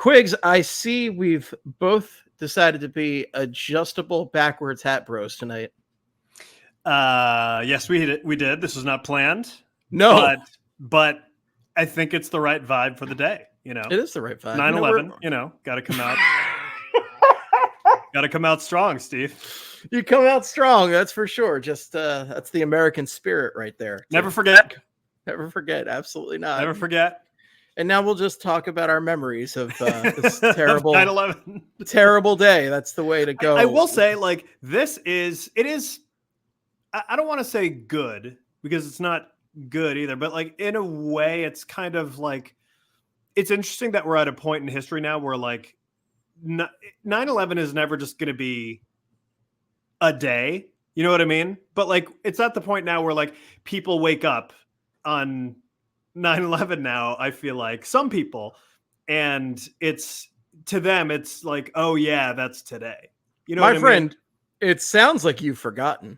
Quigz, I see we've both decided to be adjustable backwards hat bros tonight. Yes, we did. This was not planned. No, but I think it's the right vibe for the day. it is the right vibe. 9/11. Got to come out. Got to come out strong, Steve. You come out strong, that's for sure. Just that's the American spirit right there. Never forget. Never forget. Absolutely not. Never forget. And now we'll just talk about our memories of this terrible 9/11. Terrible day. That's the way to go. I will say, like, it is, I don't want to say good because it's not good either, but like in a way, it's kind of like, it's interesting that we're at a point in history now where like 9/11 is never just going to be a day. You know what I mean? But like, it's at the point now where like people wake up on 9/11 now, I feel like some people, and it's to them, it's like, oh yeah, that's today. You know, my friend, it sounds like you've forgotten,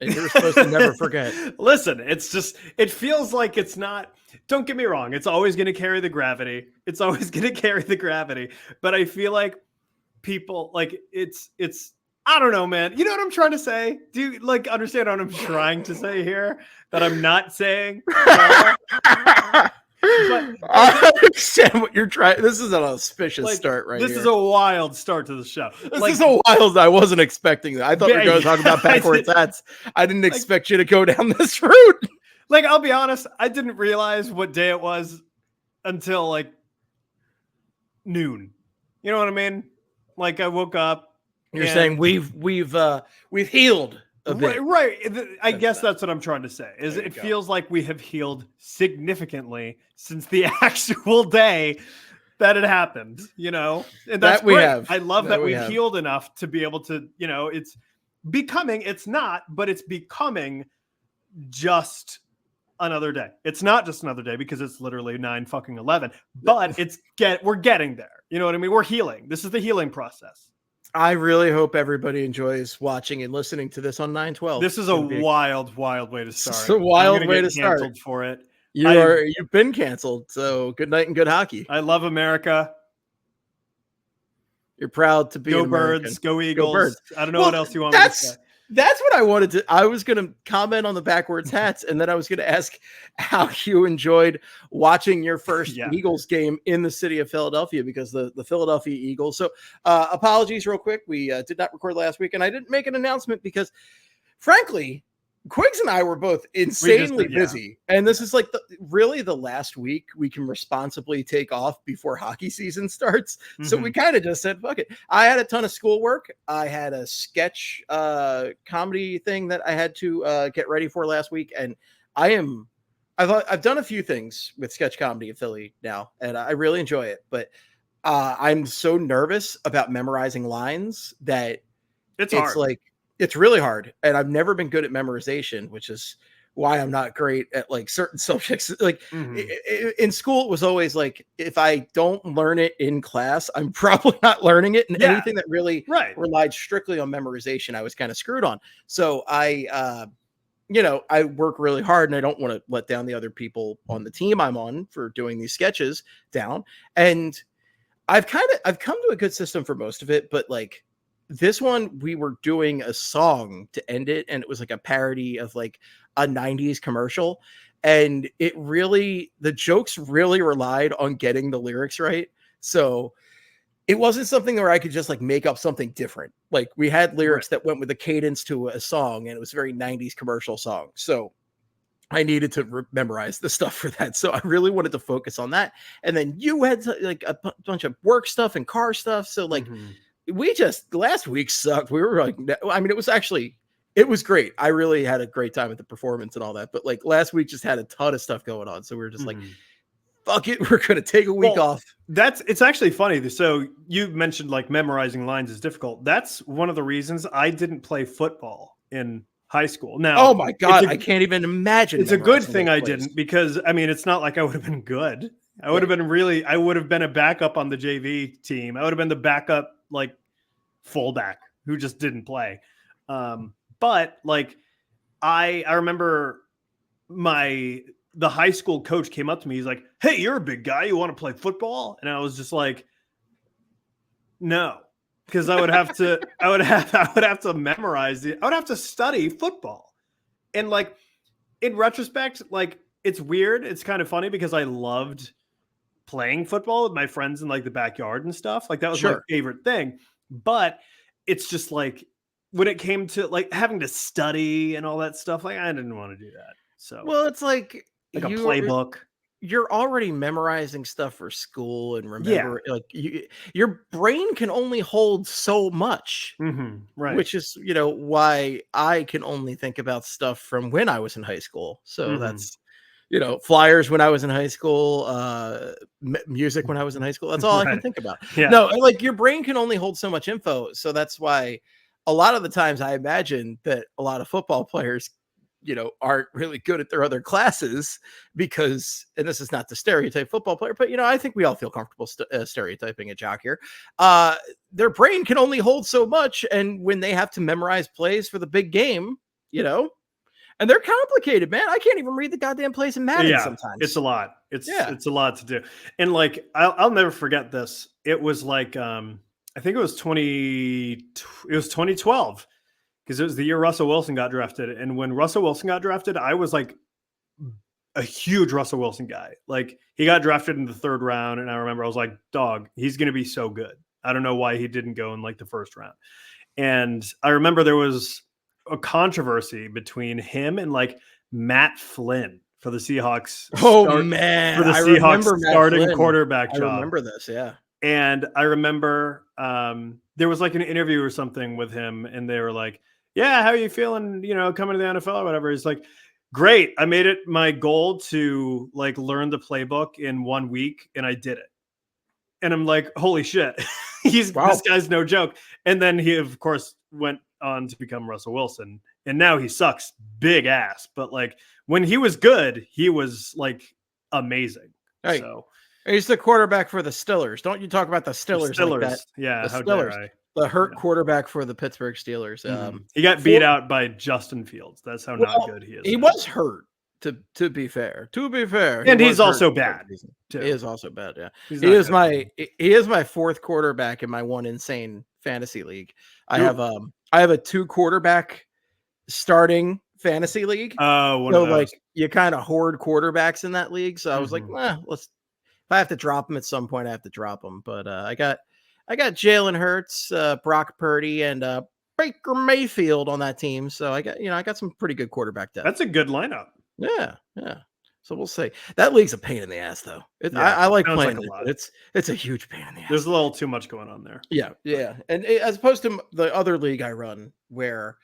and you're supposed to never forget. Listen, it's just, it feels like it's not. Don't get me wrong; it's always going to carry the gravity. It's always going to carry the gravity. But I feel like people, like it's. I don't know, man. You know what I'm trying to say? Do you like understand what I'm trying to say here? That I'm not saying. But, I understand what you're trying. This is an auspicious start, right? This is a wild start to the show. This is a wild. I wasn't expecting that. I thought we were going to talk about backwards hats. I didn't expect you to go down this route. Like, I'll be honest, I didn't realize what day it was until like noon. You know what I mean? Like, I woke up. You're saying we've healed a bit. Right. I guess that's what I'm trying to say. Is it feels like we have healed significantly since the actual day that it happened, you know? And that's we great. have. I love that we've healed enough to be able to, you know, it's becoming just another day. It's not just another day because it's literally 9/11, but we're getting there. You know what I mean? We're healing. This is the healing process. I really hope everybody enjoys watching and listening to this on 9/12. This is a wild way to start. It's a wild way to start. For it. You've been canceled. So good night and good hockey. I love America. You're proud to be go an Birds, American. Go Eagles. Go Birds. I don't know what else you want me to say. That's what I wanted to. I was going to comment on the backwards hats, and then I was going to ask how you enjoyed watching your first Eagles game in the city of Philadelphia, because the Philadelphia Eagles. So apologies real quick. We did not record last week, and I didn't make an announcement because, frankly, Quigz and I were both insanely busy. And this is like really the last week we can responsibly take off before hockey season starts. Mm-hmm. So we kind of just said, fuck it. I had a ton of schoolwork. I had a sketch comedy thing that I had to get ready for last week. And I've done a few things with sketch comedy in Philly now, and I really enjoy it. But I'm so nervous about memorizing lines that it's hard. Like, it's really hard, and I've never been good at memorization, which is why I'm not great at like certain subjects. Like in school, it was always like, if I don't learn it in class, I'm probably not learning it. And anything that really relied strictly on memorization, I was kind of screwed on. So I work really hard, and I don't want to let down the other people on the team I'm on for doing these sketches down. And I've come to a good system for most of it, but like, this one, we were doing a song to end it, and it was like a parody of like a 90s commercial. And the jokes really relied on getting the lyrics right. So it wasn't something where I could just like make up something different. Like, we had lyrics that went with the cadence to a song, and it was a very 90s commercial song. So I needed to memorize the stuff for that. So I really wanted to focus on that. And then you had like a bunch of work stuff and car stuff. So like, last week sucked. We were like, I mean, it was great. I really had a great time at the performance and all that. But like, last week just had a ton of stuff going on. So we were just like, fuck it. We're going to take a week off. It's actually funny. So you mentioned like memorizing lines is difficult. That's one of the reasons I didn't play football in high school. Now, oh my God, I can't even imagine. It's a good thing I didn't, because I mean, it's not like I would have been good. I would have been a backup on the JV team. I would have been the backup, like, fullback who just didn't play. But like, I remember the high school coach came up to me. He's like, "Hey, you're a big guy. You want to play football?" And I was just like, No, because I would have to memorize it. I would have to study football. And like in retrospect, like it's weird. It's kind of funny because I loved playing football with my friends in like the backyard and stuff. Like that was my favorite thing. But it's just like when it came to like having to study and all that stuff, like I didn't want to do that. So well, it's like a playbook. You're already memorizing stuff for school and remember like your brain can only hold so much, right? Which is, you know, why I can only think about stuff from when I was in high school. So that's, you know, flyers when I was in high school, music when I was in high school. That's all I can think about. No, like your brain can only hold so much info. So that's why a lot of the times I imagine that a lot of football players, you know, aren't really good at their other classes because, and this is not the stereotype football player, but, you know, I think we all feel comfortable stereotyping a jock here. Their brain can only hold so much. And when they have to memorize plays for the big game, you know, and they're complicated, man. I can't even read the goddamn plays in Madden sometimes. It's a lot. It's a lot to do. And like, I'll never forget this. It was like, I think it was 2012. Because it was the year Russell Wilson got drafted. And when Russell Wilson got drafted, I was like a huge Russell Wilson guy. Like he got drafted in the 3rd round. And I remember I was like, dog, he's going to be so good. I don't know why he didn't go in like the 1st round. And I remember there was a controversy between him and like Matt Flynn for the Seahawks. Man. For the Seahawks starting quarterback job. I remember this. Yeah. And I remember there was like an interview or something with him and they were like, yeah, how are you feeling, you know, coming to the NFL or whatever? He's like, great. I made it my goal to like learn the playbook in 1 week and I did it. And I'm like, holy shit, this guy's no joke. And then he, of course, went on to become Russell Wilson. And now he sucks big ass. But like when he was good, he was like amazing. Right. So he's the quarterback for the Steelers. Don't you talk about the Steelers like that? Yeah, the Steelers. The hurt quarterback for the Pittsburgh Steelers. He got beat out by Justin Fields. That's how not good he is. He was hurt, to be fair. And he's also bad. He is also bad, yeah. He is my 4th quarterback in my one insane fantasy league. I have a 2-quarterback starting fantasy league. Oh, so like you kind of hoard quarterbacks in that league. So I was like, if I have to drop them at some point, I have to drop them. But I got Jalen Hurts, Brock Purdy, and Baker Mayfield on that team. So I got some pretty good quarterback depth. That's a good lineup. Yeah. So we'll see. That league's a pain in the ass, though. I like playing it. It's a huge pain in the ass. There's a little too much going on there. Yeah. And as opposed to the other league I run, where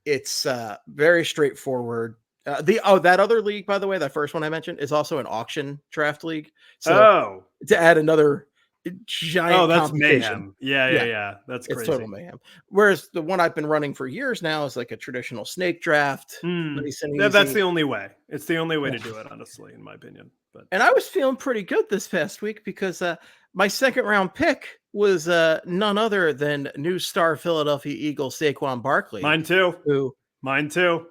it's very straightforward. That other league, by the way, that first one I mentioned, is also an auction draft league. So to add another giant that's mayhem. Yeah. That's crazy. It's total mayhem. Whereas the one I've been running for years now is like a traditional snake draft. Nice and easy. That's the only way. It's the only way to do it, honestly, in my opinion. And I was feeling pretty good this past week because my 2nd round pick was none other than new star Philadelphia Eagle Saquon Barkley. Mine too.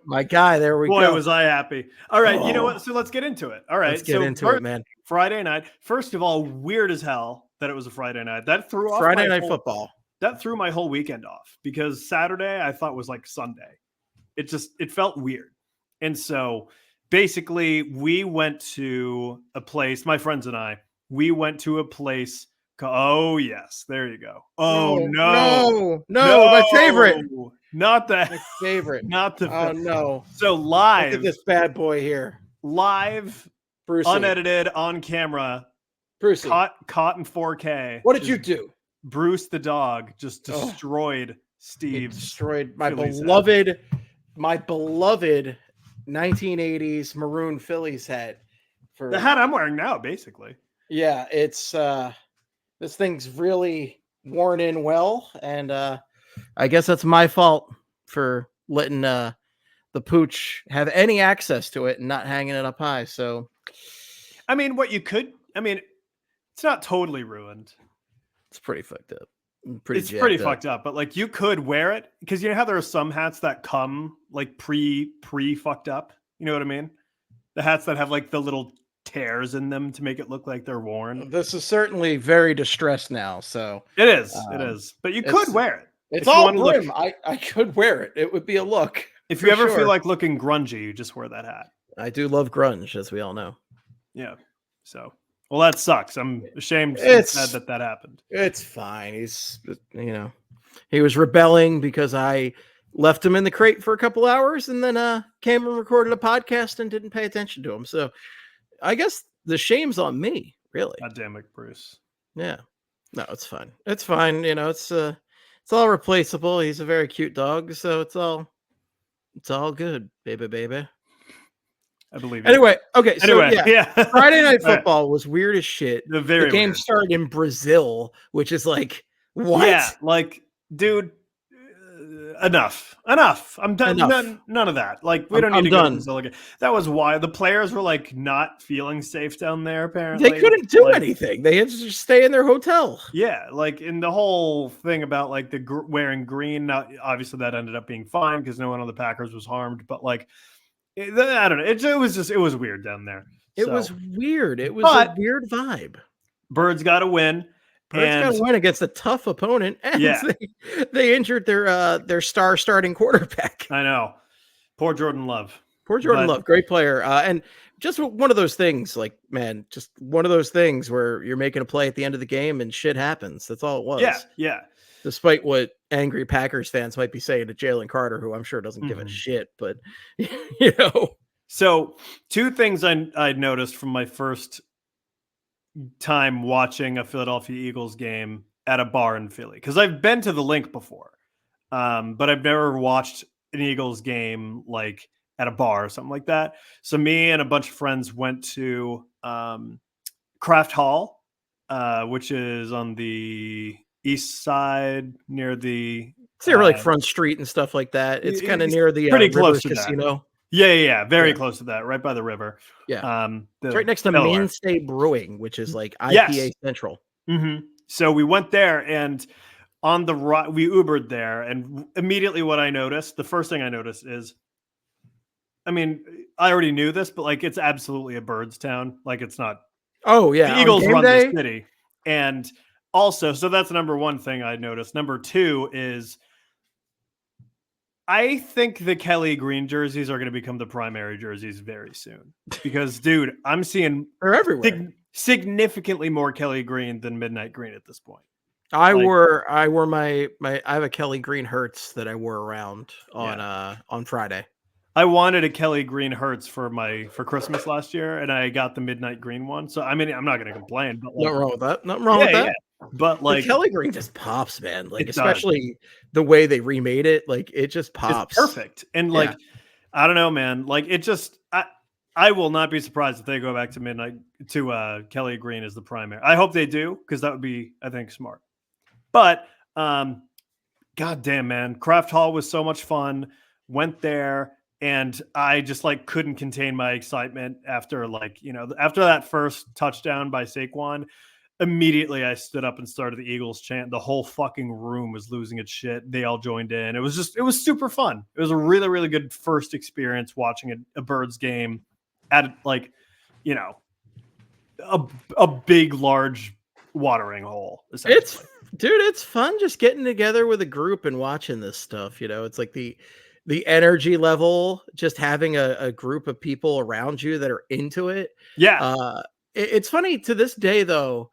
My guy. There we go. Boy, was I happy. All right. You know what? So let's get into it. All right. Let's get into it, man. Friday night. First of all, weird as hell that it was a Friday night. That threw off Friday night football. That threw my whole weekend off because Saturday I thought was like Sunday. It felt weird. And so basically we went to a place, my friends and I, oh yes, there you go. Oh no, my favorite. Not that. My favorite. Not the. Oh no. So live. Look at this bad boy here. Live, Brucey. unedited, on camera. Brucey. Caught in 4K. What did you do? Bruce the dog just destroyed Steve. Destroyed my beloved 1980s maroon Phillies hat. For the hat I'm wearing now, basically. Yeah, it's this thing's really worn in well, and I guess that's my fault for letting the pooch have any access to it and not hanging it up high. So, I mean, it's not totally ruined. It's pretty fucked up. It's pretty fucked up, but like you could wear it because you know how there are some hats that come like pre fucked up. You know what I mean? The hats that have like the little tears in them to make it look like they're worn. This is certainly very distressed now. So it is. But you could wear it. It's all brim. I could wear it. It would be a look. If you ever feel like looking grungy, you just wear that hat. I do love grunge, as we all know. Yeah. So, well, that sucks. I'm ashamed that happened. It's fine. He's, he was rebelling because I left him in the crate for a couple hours and then came and recorded a podcast and didn't pay attention to him. So I guess the shame's on me, really. God damn it, Bruce. Yeah. No, it's fine. It's fine. It's all replaceable. He's a very cute dog, so it's all good, baby. I believe. Anyway, okay. So yeah. Friday Night Football was weird as shit. The game weird. started in Brazil, which is like, what? Yeah, like, dude, enough. I'm done. None of that. Like, we don't need to go to Brazil again. That was why the players were like not feeling safe down there. Apparently, they couldn't do anything. They had to just stay in their hotel. Yeah, like in the whole thing about like the wearing green. Now, obviously, that ended up being fine because no one on the Packers was harmed. But like, I don't know. It was weird down there. It was weird. It was a weird vibe. Birds got to win. Birds got to win against a tough opponent, and they injured their star starting quarterback. I know. Poor Jordan Love. Love, great player. And just one of those things, like, man, just one of those things where you're making a play at the end of the game and shit happens. That's all it was. Yeah. Despite what angry Packers fans might be saying to Jalen Carter, who I'm sure doesn't give a shit, but So 2 things I noticed from my first time watching a Philadelphia Eagles game at a bar in Philly, because I've been to the Link before, but I've never watched an Eagles game like at a bar or something like that. So me and a bunch of friends went to Kraft Hall, which is on the east side near the like Front Street and stuff like that. It's kind of near the pretty close to casino. Yeah, very close to that, right by the river. Yeah, it's right next to Mainstay Brewing, which is like IPA Central. Mm-hmm. So we went there, and on the right, we Ubered there, and immediately the first thing I noticed is, I mean, I already knew this, but like it's absolutely a Birds town. Like it's not. Oh yeah, the Eagles run the city, and also, so that's number one thing I noticed. Number 2 is, I think the Kelly green jerseys are going to become the primary jerseys very soon because, dude, I'm seeing they're everywhere. Significantly more Kelly green than midnight green at this point. I wore my I have a Kelly green Hertz that I wore around on Friday. I wanted a Kelly green Hertz for Christmas last year, and I got the midnight green one. So I mean, I'm not going to complain. But nothing wrong with that. Nothing wrong with that. Yeah. But like the Kelly green just pops, man. Like especially the way they remade it, like it just pops. It's perfect. And like I don't know, man. Like it just I will not be surprised if they go back to midnight to Kelly green as the primary. I hope they do, because that would be, I think, smart. But god damn, man, Kraft Hall was so much fun. Went there, and I just like couldn't contain my excitement after that first touchdown by Saquon. Immediately, I stood up and started the Eagles chant. The whole fucking room was losing its shit. They all joined in. It was super fun. It was a really, really good first experience watching a Birds game at like, a big, large watering hole. It's fun just getting together with a group and watching this stuff. It's like the energy level, just having a group of people around you that are into it. Yeah. It's funny to this day, though.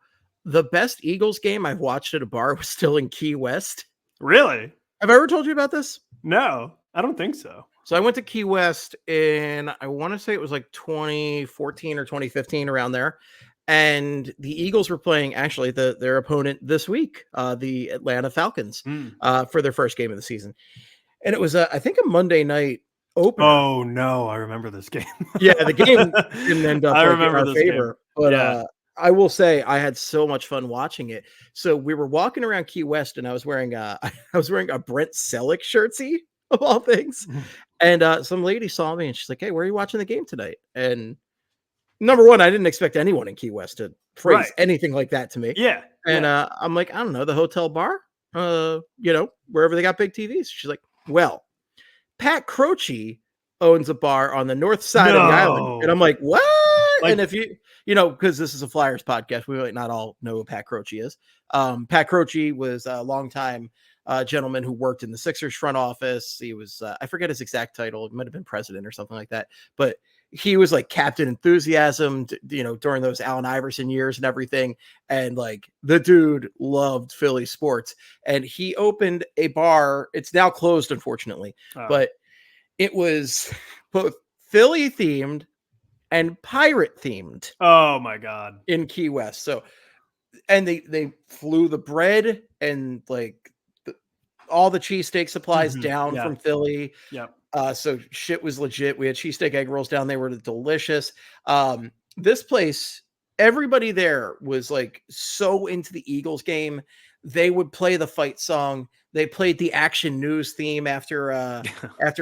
The best Eagles game I've watched at a bar was still in Key West. Really? Have I ever told you about this? No, I don't think so. So I went to Key West in, I want to say it was like 2014 or 2015, around there. And the Eagles were playing actually their opponent this week, the Atlanta Falcons, for their first game of the season. And it was, I think, a Monday night opener. Oh, no, I remember this game. Yeah, the game didn't end up in our favor. Game. But I will say I had so much fun watching it. So we were walking around Key West, and I was wearing a Brent Selleck shirtsy, of all things. And some lady saw me, and she's like, "Hey, where are you watching the game tonight?" And number one, I didn't expect anyone in Key West to phrase anything like that to me. Yeah. And I'm like, I don't know, the hotel bar, wherever they got big TVs. She's like, well, Pat Croce owns a bar on the north side of the island. And I'm like, what? Like, and if because this is a Flyers podcast, we might not all know who Pat Croce is. Pat Croce was a longtime gentleman who worked in the Sixers front office. He was, I forget his exact title. It might have been president or something like that, but he was like Captain Enthusiasm, during those Allen Iverson years and everything. And like the dude loved Philly sports, and he opened a bar. It's now closed, unfortunately, but it was both Philly themed and pirate themed. Oh my God. In Key West. So, and they flew the bread and like all the cheesesteak supplies down from Philly. Yep. So shit was legit. We had cheesesteak egg rolls down. They were delicious. This place, everybody there was like so into the Eagles game. They would play the fight song. They played the Action News theme after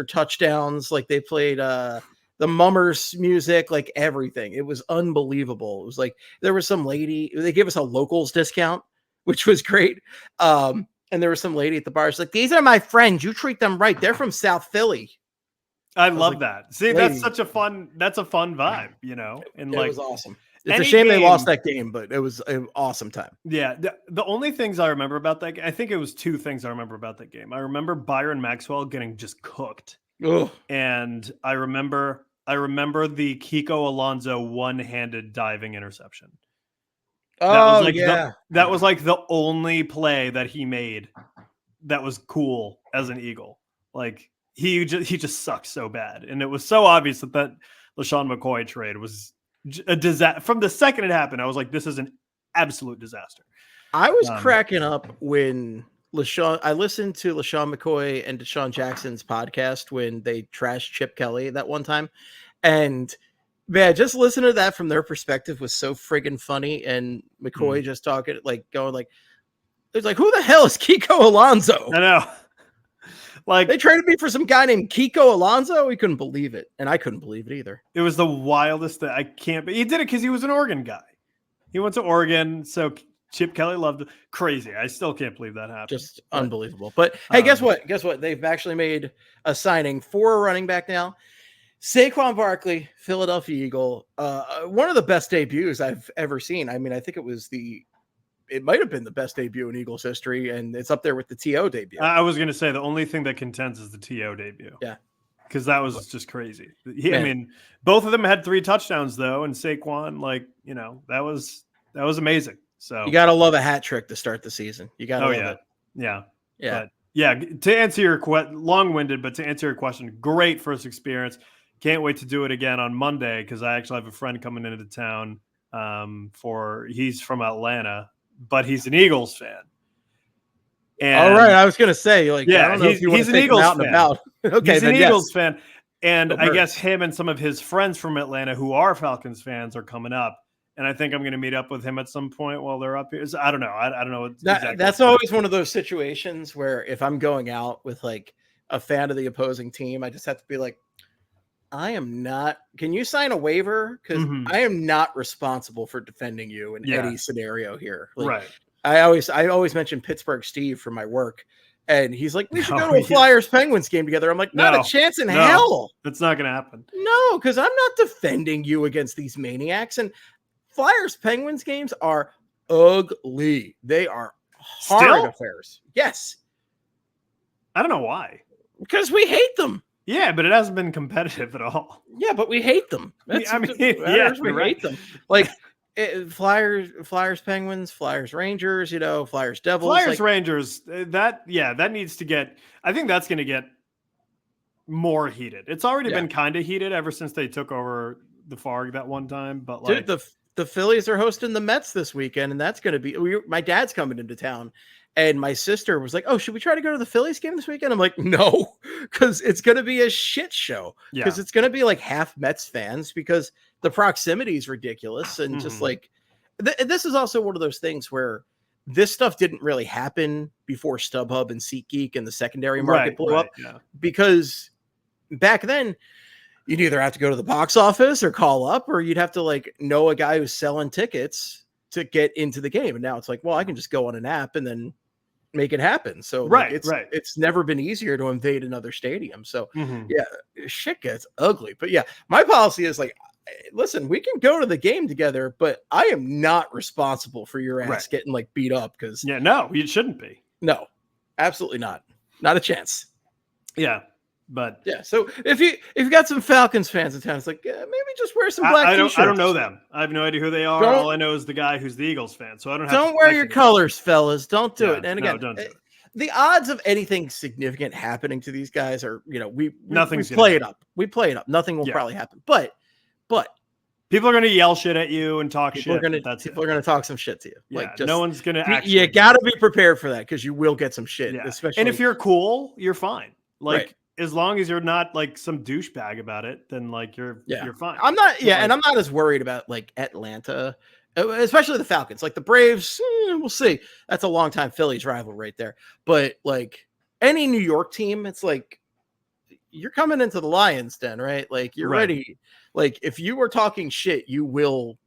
touchdowns. Like they played the Mummers music, like everything. It was unbelievable. It was like there was some lady, they gave us a locals discount, which was great. And there was some lady at the bar. She's like, "These are my friends. You treat them right. They're from South Philly." I love that. See, lady, that's a fun vibe, and it was awesome. It's a shame they lost that game, but it was an awesome time. Yeah. The only things I remember about that, I think it was two things I remember about that game. I remember Byron Maxwell getting just cooked. Ugh. And I remember the Kiko Alonso one-handed diving interception. Oh, that was like the only play that he made that was cool as an Eagle. Like he just sucks so bad, and it was so obvious that LeSean McCoy trade was a disaster. From the second it happened, I was like, this is an absolute disaster. I was cracking up when I listened to LeSean McCoy and Deshaun Jackson's podcast when they trashed Chip Kelly that one time, and man, just listen to that from their perspective was so friggin' funny. And McCoy just talking, like going like, it's like, who the hell is Kiko Alonso? I know. Like they traded me for some guy named Kiko Alonso. We couldn't believe it. And I couldn't believe it either. It was the wildest that I can't, but he did it because he was an Oregon guy. He went to Oregon. So Chip Kelly loved it. Crazy. I still can't believe that happened. Just unbelievable. But hey, guess what? They've actually made a signing for a running back now. Saquon Barkley, Philadelphia Eagle, one of the best debuts I've ever seen. I mean, I think it might have been the best debut in Eagles history, and it's up there with the T.O. debut. I was going to say the only thing that contends is the T.O. debut. Yeah. Because that was just crazy. I mean, both of them had 3 touchdowns, though, and Saquon, that was amazing. So you got to love a hat trick to start the season. You got to love it. Yeah. Yeah. But, yeah, to answer your long-winded, but to answer your question, great first experience. Can't wait to do it again on Monday because I actually have a friend coming into town. He's from Atlanta, but he's an Eagles fan. And, all right, I was gonna say, I don't know if you want he's to an take Eagles him out fan. And about. Okay, he's an Eagles fan, and Don't I hurt. guess him and some of his friends from Atlanta who are Falcons fans are coming up. And I think I'm going to meet up with him at some point while they're up here. I don't know. I don't know. That's always one of those situations where if I'm going out with like a fan of the opposing team, I just have to be like, I am not. Can you sign a waiver? Because I am not responsible for defending you in any scenario here. Right. I always mention Pittsburgh Steve for my work, and he's like, we should go to a Flyers Penguins game together. I'm like, not a chance in hell. That's not going to happen. No, because I'm not defending you against these maniacs. And Flyers Penguins games are ugly. They are hard affairs. Yes. I don't know why. Because we hate them. Yeah, but it hasn't been competitive at all. Yeah, but we hate them. We hate them. Like Flyers Penguins, Flyers Rangers, Flyers Devils. Flyers Rangers, that needs to get, I think that's going to get more heated. It's already been kind of heated ever since they took over the Farg that one time. But dude, the Phillies are hosting the Mets this weekend, and that's going to be, my dad's coming into town. And my sister was like, oh, should we try to go to the Phillies game this weekend? I'm like, no, because it's going to be a shit show. Because it's going to be like half Mets fans because the proximity is ridiculous. And just like, this is also one of those things where this stuff didn't really happen before StubHub and SeatGeek and the secondary market blew up. Yeah. Because back then, you'd either have to go to the box office or call up, or you'd have to know a guy who's selling tickets to get into the game. And now it's like, well, I can just go on an app and then make it happen. So it's never been easier to invade another stadium. So shit gets ugly. But yeah, my policy is listen, we can go to the game together, but I am not responsible for your ass Right. getting like beat up because no, you shouldn't be. No, absolutely not. Not a chance. Yeah. But yeah, so if you got some Falcons fans in town, it's like maybe just wear some black t-shirts. I don't know them. I have no idea who they are. All I know is the guy who's the Eagles fan. So I don't wear your colors, fellas. Don't do it. And again, don't do it. The odds of anything significant happening to these guys are, we play it up. We play it up. Nothing will probably happen. But people are going to yell shit at you and talk shit. People are going to talk some shit to you. Yeah, no one's going to actually. You got to be prepared for that because you will get some shit. Yeah. Especially, and if you're cool, you're fine. Like, as long as you're not like some douchebag about it, then like you're fine. I'm not. Yeah, and I'm not as worried about like Atlanta, especially the Falcons. Like the Braves, we'll see. That's a long time Phillies rival right there. But like any New York team, it's like you're coming into the Lions den, right? Like you're ready. Like if you were talking shit, you will.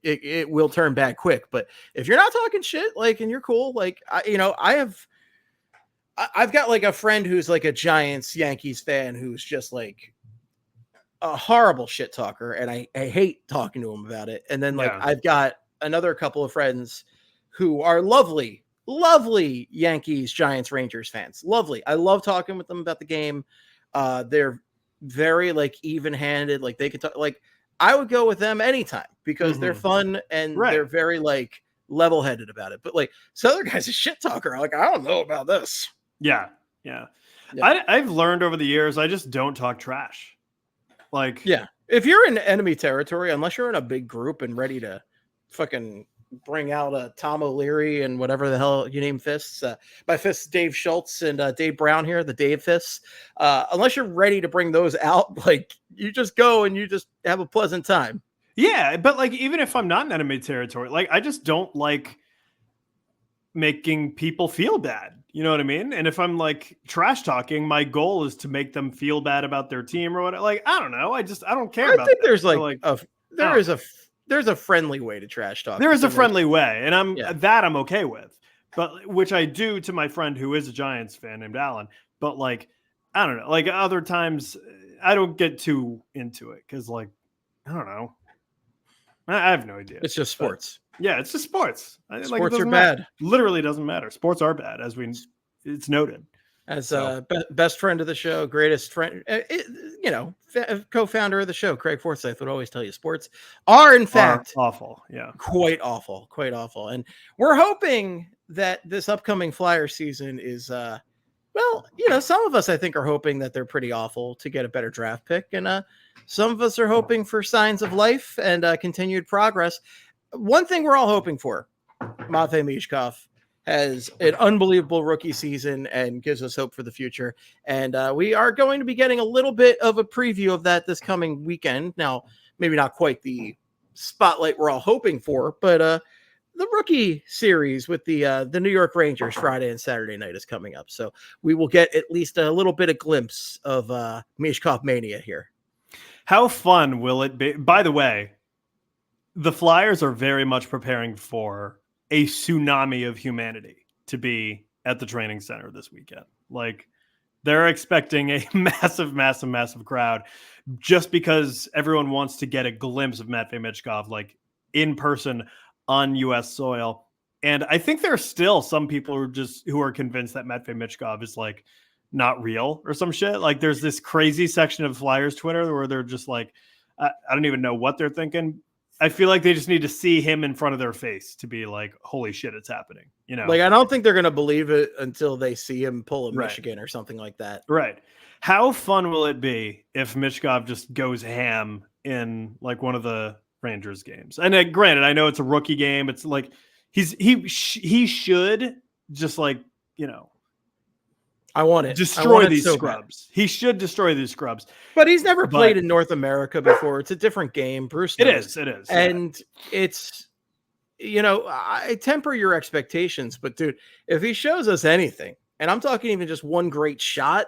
It will turn bad quick. But if you're not talking shit, like and you're cool, like I've got like a friend who's like a Giants Yankees fan who's just like a horrible shit talker. And I hate talking to him about it. And then like, I've got another couple of friends who are lovely Yankees, Giants, Rangers fans. Lovely. I love talking with them about the game. They're very like even handed. Like they could talk, like I would go with them anytime because they're fun and they're very like level headed about it. But like, this other guy's a shit talker. Like, I don't know about this. Yeah. I've learned over the years, I just don't talk trash. Like, if you're in enemy territory, unless you're in a big group and ready to fucking bring out a Tom O'Leary and whatever the hell you name fists, by fists, Dave Schultz and Dave Brown here, the Dave fists. Unless you're ready to bring those out, like you just go and you just have a pleasant time. Yeah, but like even if I'm not in enemy territory, like I just don't like making people feel bad. You know what I mean? And if I'm like trash talking, my goal is to make them feel bad about their team or whatever. Like, I don't know. I don't care about that. There's there's a friendly way to trash talk. There is a friendly way. And I'm okay with, but which I do to my friend who is a Giants fan named Alan. But like, I don't know, like other times I don't get too into it. Cause like, I don't know. I have no idea. It's just sports. Yeah, it's just sports. Sports are bad. Literally doesn't matter. Sports are bad, it's noted. As best friend of the show, greatest friend, co-founder of the show, Craig Forsyth would always tell you sports are in fact awful. Yeah, quite awful. And we're hoping that this upcoming Flyer season is, some of us I think are hoping that they're pretty awful to get a better draft pick, and some of us are hoping for signs of life and continued progress. One thing we're all hoping for, Matvei Michkov has an unbelievable rookie season and gives us hope for the future. And we are going to be getting a little bit of a preview of that this coming weekend. Now, maybe not quite the spotlight we're all hoping for, but the rookie series with the New York Rangers Friday and Saturday night is coming up. So we will get at least a little bit of glimpse of Michkov mania here. How fun will it be? By the way, the Flyers are very much preparing for a tsunami of humanity to be at the training center this weekend. Like they're expecting a massive crowd just because everyone wants to get a glimpse of Matvei Michkov, like in person on U.S. soil. And I think there are still some people who are convinced that Matvei Michkov is like not real or some shit. Like there's this crazy section of Flyers Twitter where they're just like, I don't even know what they're thinking. I feel like they just need to see him in front of their face to be like, holy shit, it's happening. You know, like, I don't think they're going to believe it until they see him pull a Michigan or something like that. Right. How fun will it be if Michkov just goes ham in like one of the Rangers games? And granted, I know it's a rookie game. It's like, he should just like, I want it. Destroy these scrubs. He should destroy these scrubs. But he's never played in North America before. It's a different game. Bruce knows. It is. And it's, I temper your expectations. But, dude, if he shows us anything, and I'm talking even just one great shot,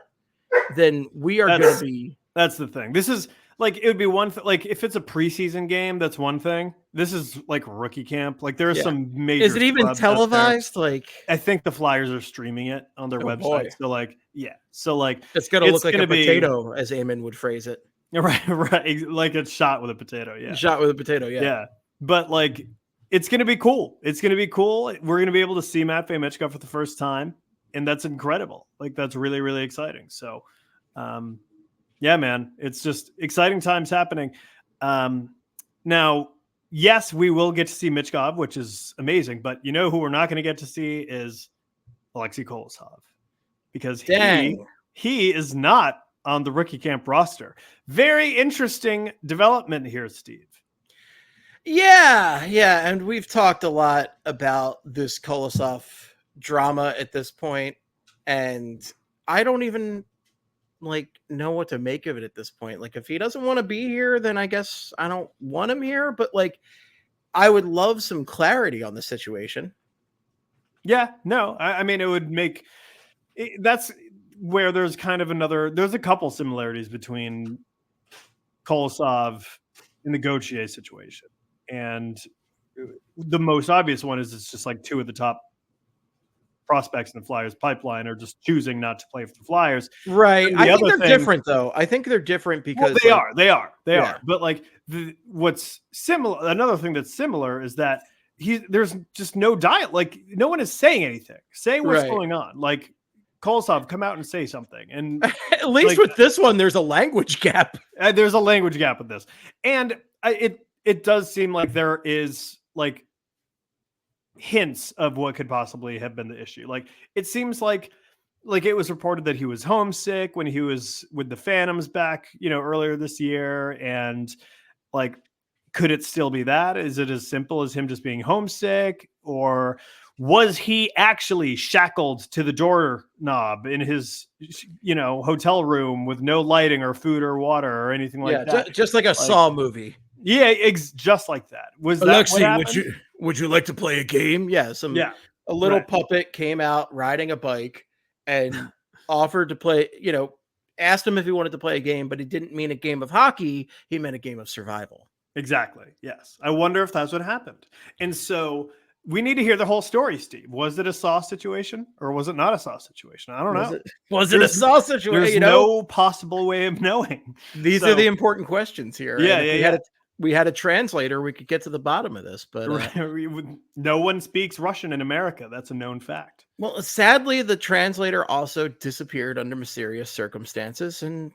then we are going to be. That's the thing. This is like, it would be one thing. Like, if it's a preseason game, that's one thing. This is like rookie camp. Like, there are some major. Is it even televised? Like, I think the Flyers are streaming it on their website. Boy. So, like, yeah. So, like, it's going to look like a potato, as Eamon would phrase it. Right. Like a shot with a potato. Yeah. Shot with a potato. Yeah. Yeah. But like, it's going to be cool. It's going to be cool. We're going to be able to see Matvei Michkov for the first time. And that's incredible. Like, that's really, really exciting. So, yeah, man, it's just exciting times happening. Now, yes, we will get to see Michkov, which is amazing. But you know who we're not going to get to see is Alexei Kolosov, because he is not on the rookie camp roster. Very interesting development here, Steve. Yeah. And we've talked a lot about this Kolosov drama at this point, and I don't even know what to make of it at this point. Like, if he doesn't want to be here, then I guess I don't want him here. But like, I would love some clarity on the situation. Yeah, no, I mean, it would make that's where there's kind of there's a couple similarities between Kolosov and the Gauthier situation. And the most obvious one is it's just like two of the top prospects in the Flyers pipeline are just choosing not to play for the Flyers. Right. I think they're different, though. I think they're different because they are. But like, what's similar, another thing that's similar is that there's just no diet. Like, no one is saying anything. Say what's going on. Like, Kolosov, come out and say something. And at least with this one, there's a language gap. There's a language gap with this. And it does seem like there is like hints of what could possibly have been the issue. Like, it seems like it was reported that he was homesick when he was with the Phantoms back, earlier this year. And like, could it still be that? Is it as simple as him just being homesick, or was he actually shackled to the doorknob in his, hotel room with no lighting or food or water or anything like that? Just like a Saw movie. Yeah, just like that. Was Alexei, that would you like to play a game? Yeah, a little puppet came out riding a bike and offered to play, asked him if he wanted to play a game, but he didn't mean a game of hockey. He meant a game of survival. Exactly. Yes. I wonder if that's what happened. And so we need to hear the whole story, Steve. Was it a Saw situation or was it not a Saw situation? I don't know. Was it a Saw situation? There's no possible way of knowing. These are the important questions here. Yeah. We had a translator, we could get to the bottom of this, but no one speaks Russian in America. That's a known fact. Well, sadly, the translator also disappeared under mysterious circumstances, and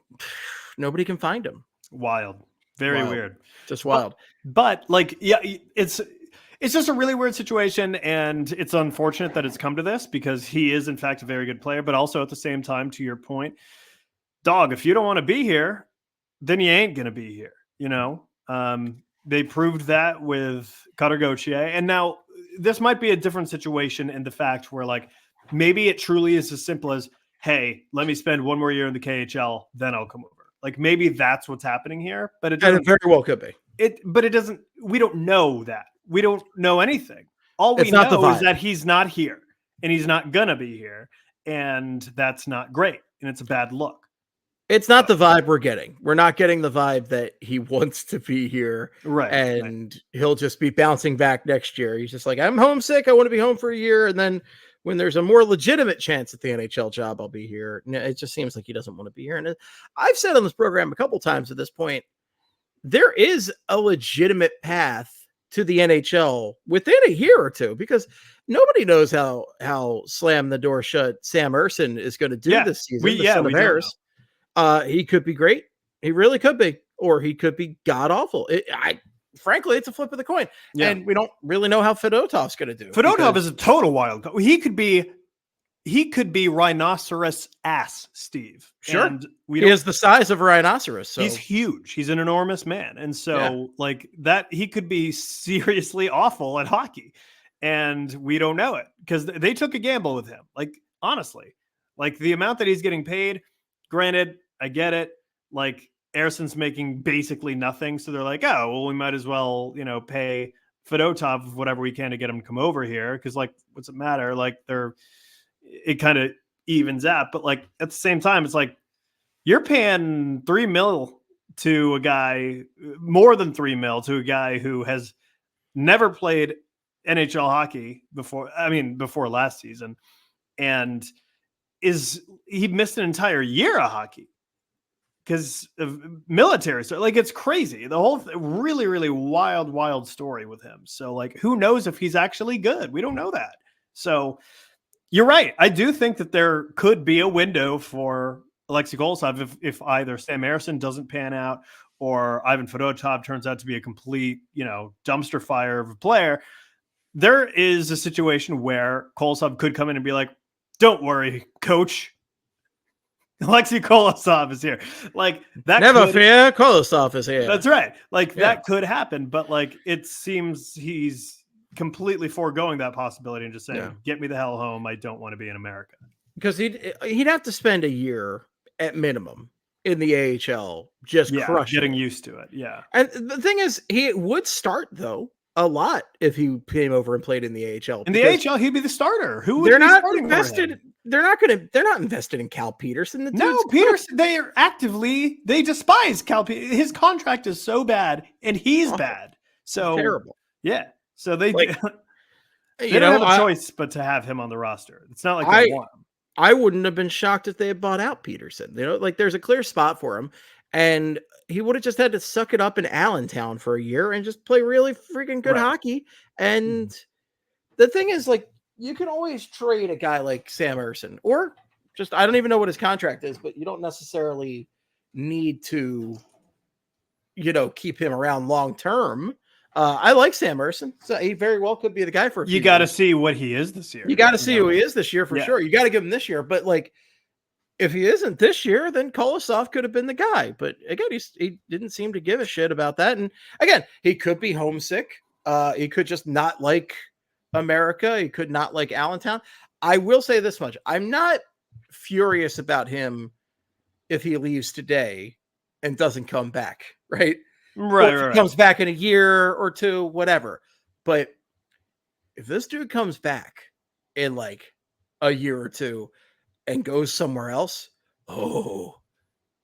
nobody can find him. Wild. Very weird. Just wild. But like, yeah, it's just a really weird situation, and it's unfortunate that it's come to this because he is, in fact, a very good player. But also at the same time, to your point, dog, if you don't want to be here, then you ain't going to be here, They proved that with Cutter Gauthier. And now this might be a different situation in the fact where like maybe it truly is as simple as, hey, let me spend one more year in the KHL, then I'll come over. Like maybe that's what's happening here, but it very well could be. But it doesn't. We don't know that. We don't know anything. All we know is that he's not here and he's not gonna be here, and that's not great, and it's a bad look. It's not the vibe we're getting. We're not getting the vibe that he wants to be here, right? And he'll just be bouncing back next year. He's just like, I'm homesick. I want to be home for a year, and then when there's a more legitimate chance at the NHL job, I'll be here. It just seems like he doesn't want to be here. And I've said on this program a couple times at this point, there is a legitimate path to the NHL within a year or two, because nobody knows how slam the door shut Sam Ersson is going to do this season. He could be great. He really could be, or he could be god awful. Frankly, it's a flip of the coin, and we don't really know how Fedotov's going to do. Fedotov is a total wild card. He could be rhinoceros ass, Steve. Sure, and he is the size of a rhinoceros. So. He's huge. He's an enormous man, and so like that, he could be seriously awful at hockey, and we don't know it because they took a gamble with him. Like honestly, like the amount that he's getting paid. Granted, I get it. Like. Ersson's making basically nothing. So they're like, oh, well, we might as well, pay Fedotov whatever we can to get him to come over here. Cause like, what's it matter? Like it kind of evens out. But like at the same time, it's like you're paying $3 million to a guy, more than $3 million to a guy who has never played NHL hockey before last season. And he missed an entire year of hockey. because of military. So like, it's crazy. The whole really, really wild story with him. So like, who knows if he's actually good? We don't know that. So you're right. I do think that there could be a window for Alexei Kolosov if either Sam Emerson doesn't pan out or Ivan Fedotov turns out to be a complete, dumpster fire of a player. There is a situation where Kolosov could come in and be like, "Don't worry, coach. Alexei Kolosov is here." Like that. Never fear, Kolosov is here. That's right. Like that could happen, but like it seems he's completely foregoing that possibility and just saying, "Get me the hell home. I don't want to be in America." Because he'd have to spend a year at minimum in the AHL just crushing, getting used to it. Yeah. And the thing is, he would start though a lot if he came over and played in the AHL. In the AHL, he'd be the starter. Who would they're be not starting invested? They're not invested in Cal Peterson. Peterson. They despise Cal Peterson. His contract is so bad, and he's bad. So terrible. Yeah. So they like, they don't have a choice but to have him on the roster. It's not like they want him. I wouldn't have been shocked if they had bought out Peterson. Like there's a clear spot for him, and he would have just had to suck it up in Allentown for a year and just play really freaking good hockey. And the thing is, like, you can always trade a guy like Sam Emerson, or just, I don't even know what his contract is, but you don't necessarily need to, keep him around long term. I like Sam Emerson, so he very well could be the guy for a few You got to years. see what he is this year. You got to see who he is this year for sure. You got to give him this year, but like, if he isn't this year, then Kolosov could have been the guy. But again, he didn't seem to give a shit about that. And again, he could be homesick. He could just not like America. He could not like Allentown. I will say this much: I'm not furious about him if he leaves today and doesn't come back. Right. Or if he comes back in a year or two, whatever. But if this dude comes back in like a year or two and goes somewhere else, I'm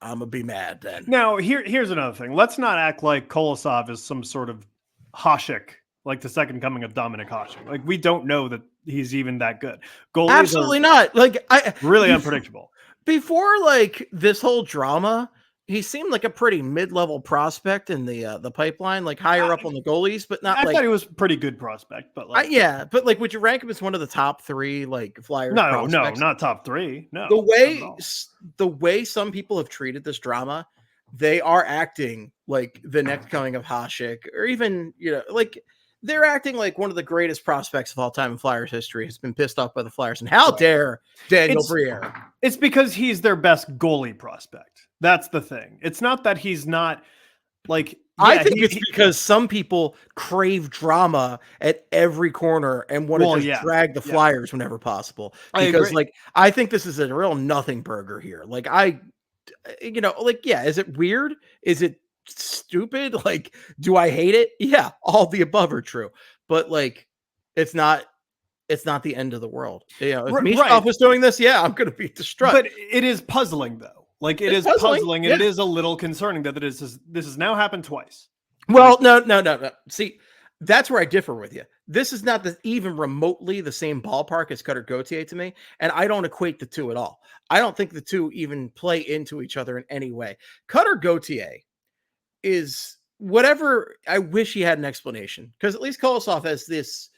gonna be mad then. Now, here's another thing. Let's not act like Kolosov is some sort of Hasek, like the second coming of Dominic Hasek. Like, we don't know that he's even that good. Goalies Absolutely not. Like, really unpredictable. Before like this whole drama, he seemed like a pretty mid-level prospect in the pipeline, like higher up on the goalies, but not. I thought he was a pretty good prospect, but like, but like, would you rank him as one of the top 3 like Flyers? No, not top 3. No, the way some people have treated this drama, they are acting like the next coming of Hasek, or even like they're acting like one of the greatest prospects of all time in Flyers history has been pissed off by the Flyers, and how dare Daniel Briere? It's because he's their best goalie prospect. That's the thing. It's not that he's not like. I think it's because some people crave drama at every corner and want to just drag the Flyers whenever possible. Because like, I think this is a real nothing burger here. Like is it weird? Is it stupid? Like, do I hate it? Yeah, all the above are true. But like, it's not the end of the world. If Michkov was doing this, I'm going to be distraught. But it is puzzling though. Like it is puzzling and it is a little concerning that this has now happened twice. Well, no. See, that's where I differ with you. This is not even remotely the same ballpark as Cutter Gauthier to me, and I don't equate the two at all. I don't think the two even play into each other in any way. Cutter Gauthier is whatever. I wish he had an explanation, because at least Kolosov has this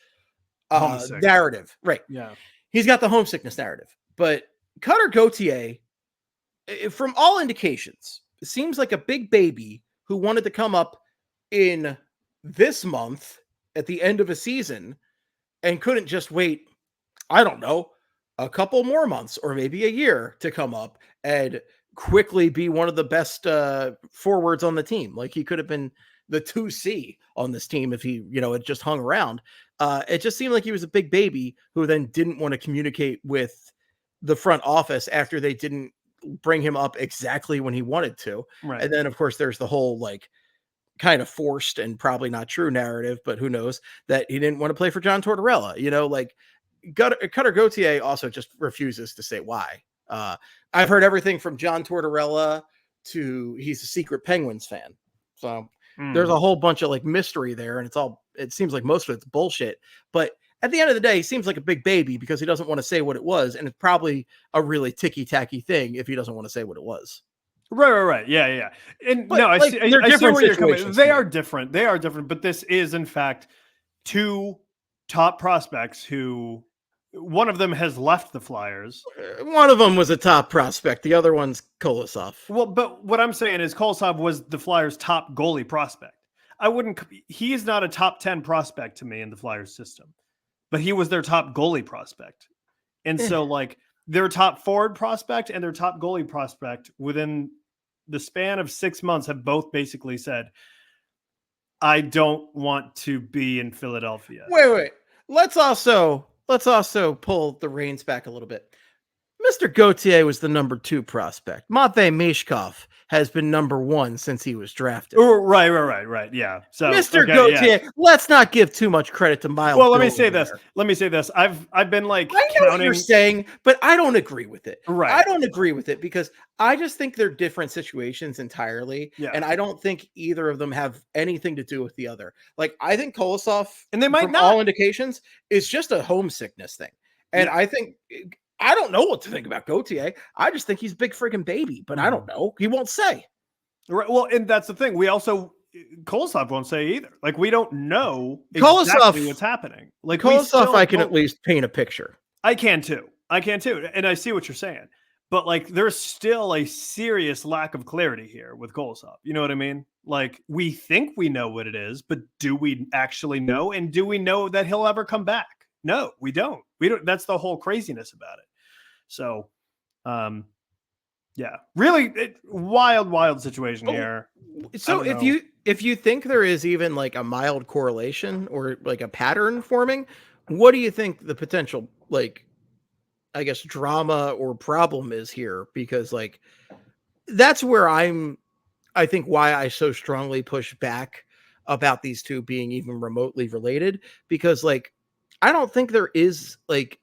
narrative, right? Yeah, he's got the homesickness narrative, but Cutter Gauthier, from all indications, seems like a big baby who wanted to come up in this month at the end of a season and couldn't just wait, I don't know, a couple more months or maybe a year to come up and quickly be one of the best forwards on the team. Like, he could have been the 2C on this team if he, had just hung around. It just seemed like he was a big baby who then didn't want to communicate with the front office after they didn't bring him up exactly when he wanted to. Right. And then of course there's the whole like kind of forced and probably not true narrative, but who knows, that he didn't want to play for John Tortorella. Like Cutter Gauthier also just refuses to say why. I've heard everything from John Tortorella to he's a secret Penguins fan. So there's a whole bunch of like mystery there, and it seems like most of it's bullshit. But at the end of the day, he seems like a big baby because he doesn't want to say what it was. And it's probably a really ticky-tacky thing if he doesn't want to say what it was. Right. Yeah. And But, no, I like, see. they're I see different where you're coming. situations They to are me. different. They are different. But this is, in fact, two top prospects who one of them has left the Flyers. One of them was a top prospect. The other one's Kolosov. Well, but what I'm saying is Kolosov was the Flyers' top goalie prospect. He is not a top 10 prospect to me in the Flyers system, but he was their top goalie prospect. And so, like, their top forward prospect and their top goalie prospect within the span of 6 months have both basically said, I don't want to be in Philadelphia. Wait. Let's also pull the reins back a little bit. Mr. Gauthier was the number 2 prospect. Matvei Michkov has been number 1 since he was drafted. Oh, right. Yeah. So Mr. Gauthier, let's not give too much credit to Miles. Well, let me say this. I've been like I know what you're saying, but I don't agree with it. Right. I don't agree with it because I just think they're different situations entirely. Yeah. And I don't think either of them have anything to do with the other. Like, I think Kolosov, and they might from not. all indications, is just a homesickness thing. And I think I don't know what to think about Gauthier. I just think he's a big freaking baby, but I don't know. He won't say. Right. Well, and that's the thing. We also Kolosov won't say either. Like, we don't know exactly what's happening. Like, Kolosov, I can at least paint a picture. I can too. And I see what you're saying. But, like, there's still a serious lack of clarity here with Kolosov. You know what I mean? Like, we think we know what it is, but do we actually know? And do we know that he'll ever come back? No, we don't. That's the whole craziness about it. So, yeah, really wild situation here. So if you think there is even like a mild correlation or like a pattern forming, what do you think the potential, like, I guess, drama or problem is here? Because, like, that's where I think why I so strongly push back about these two being even remotely related, because, like, I don't think there is like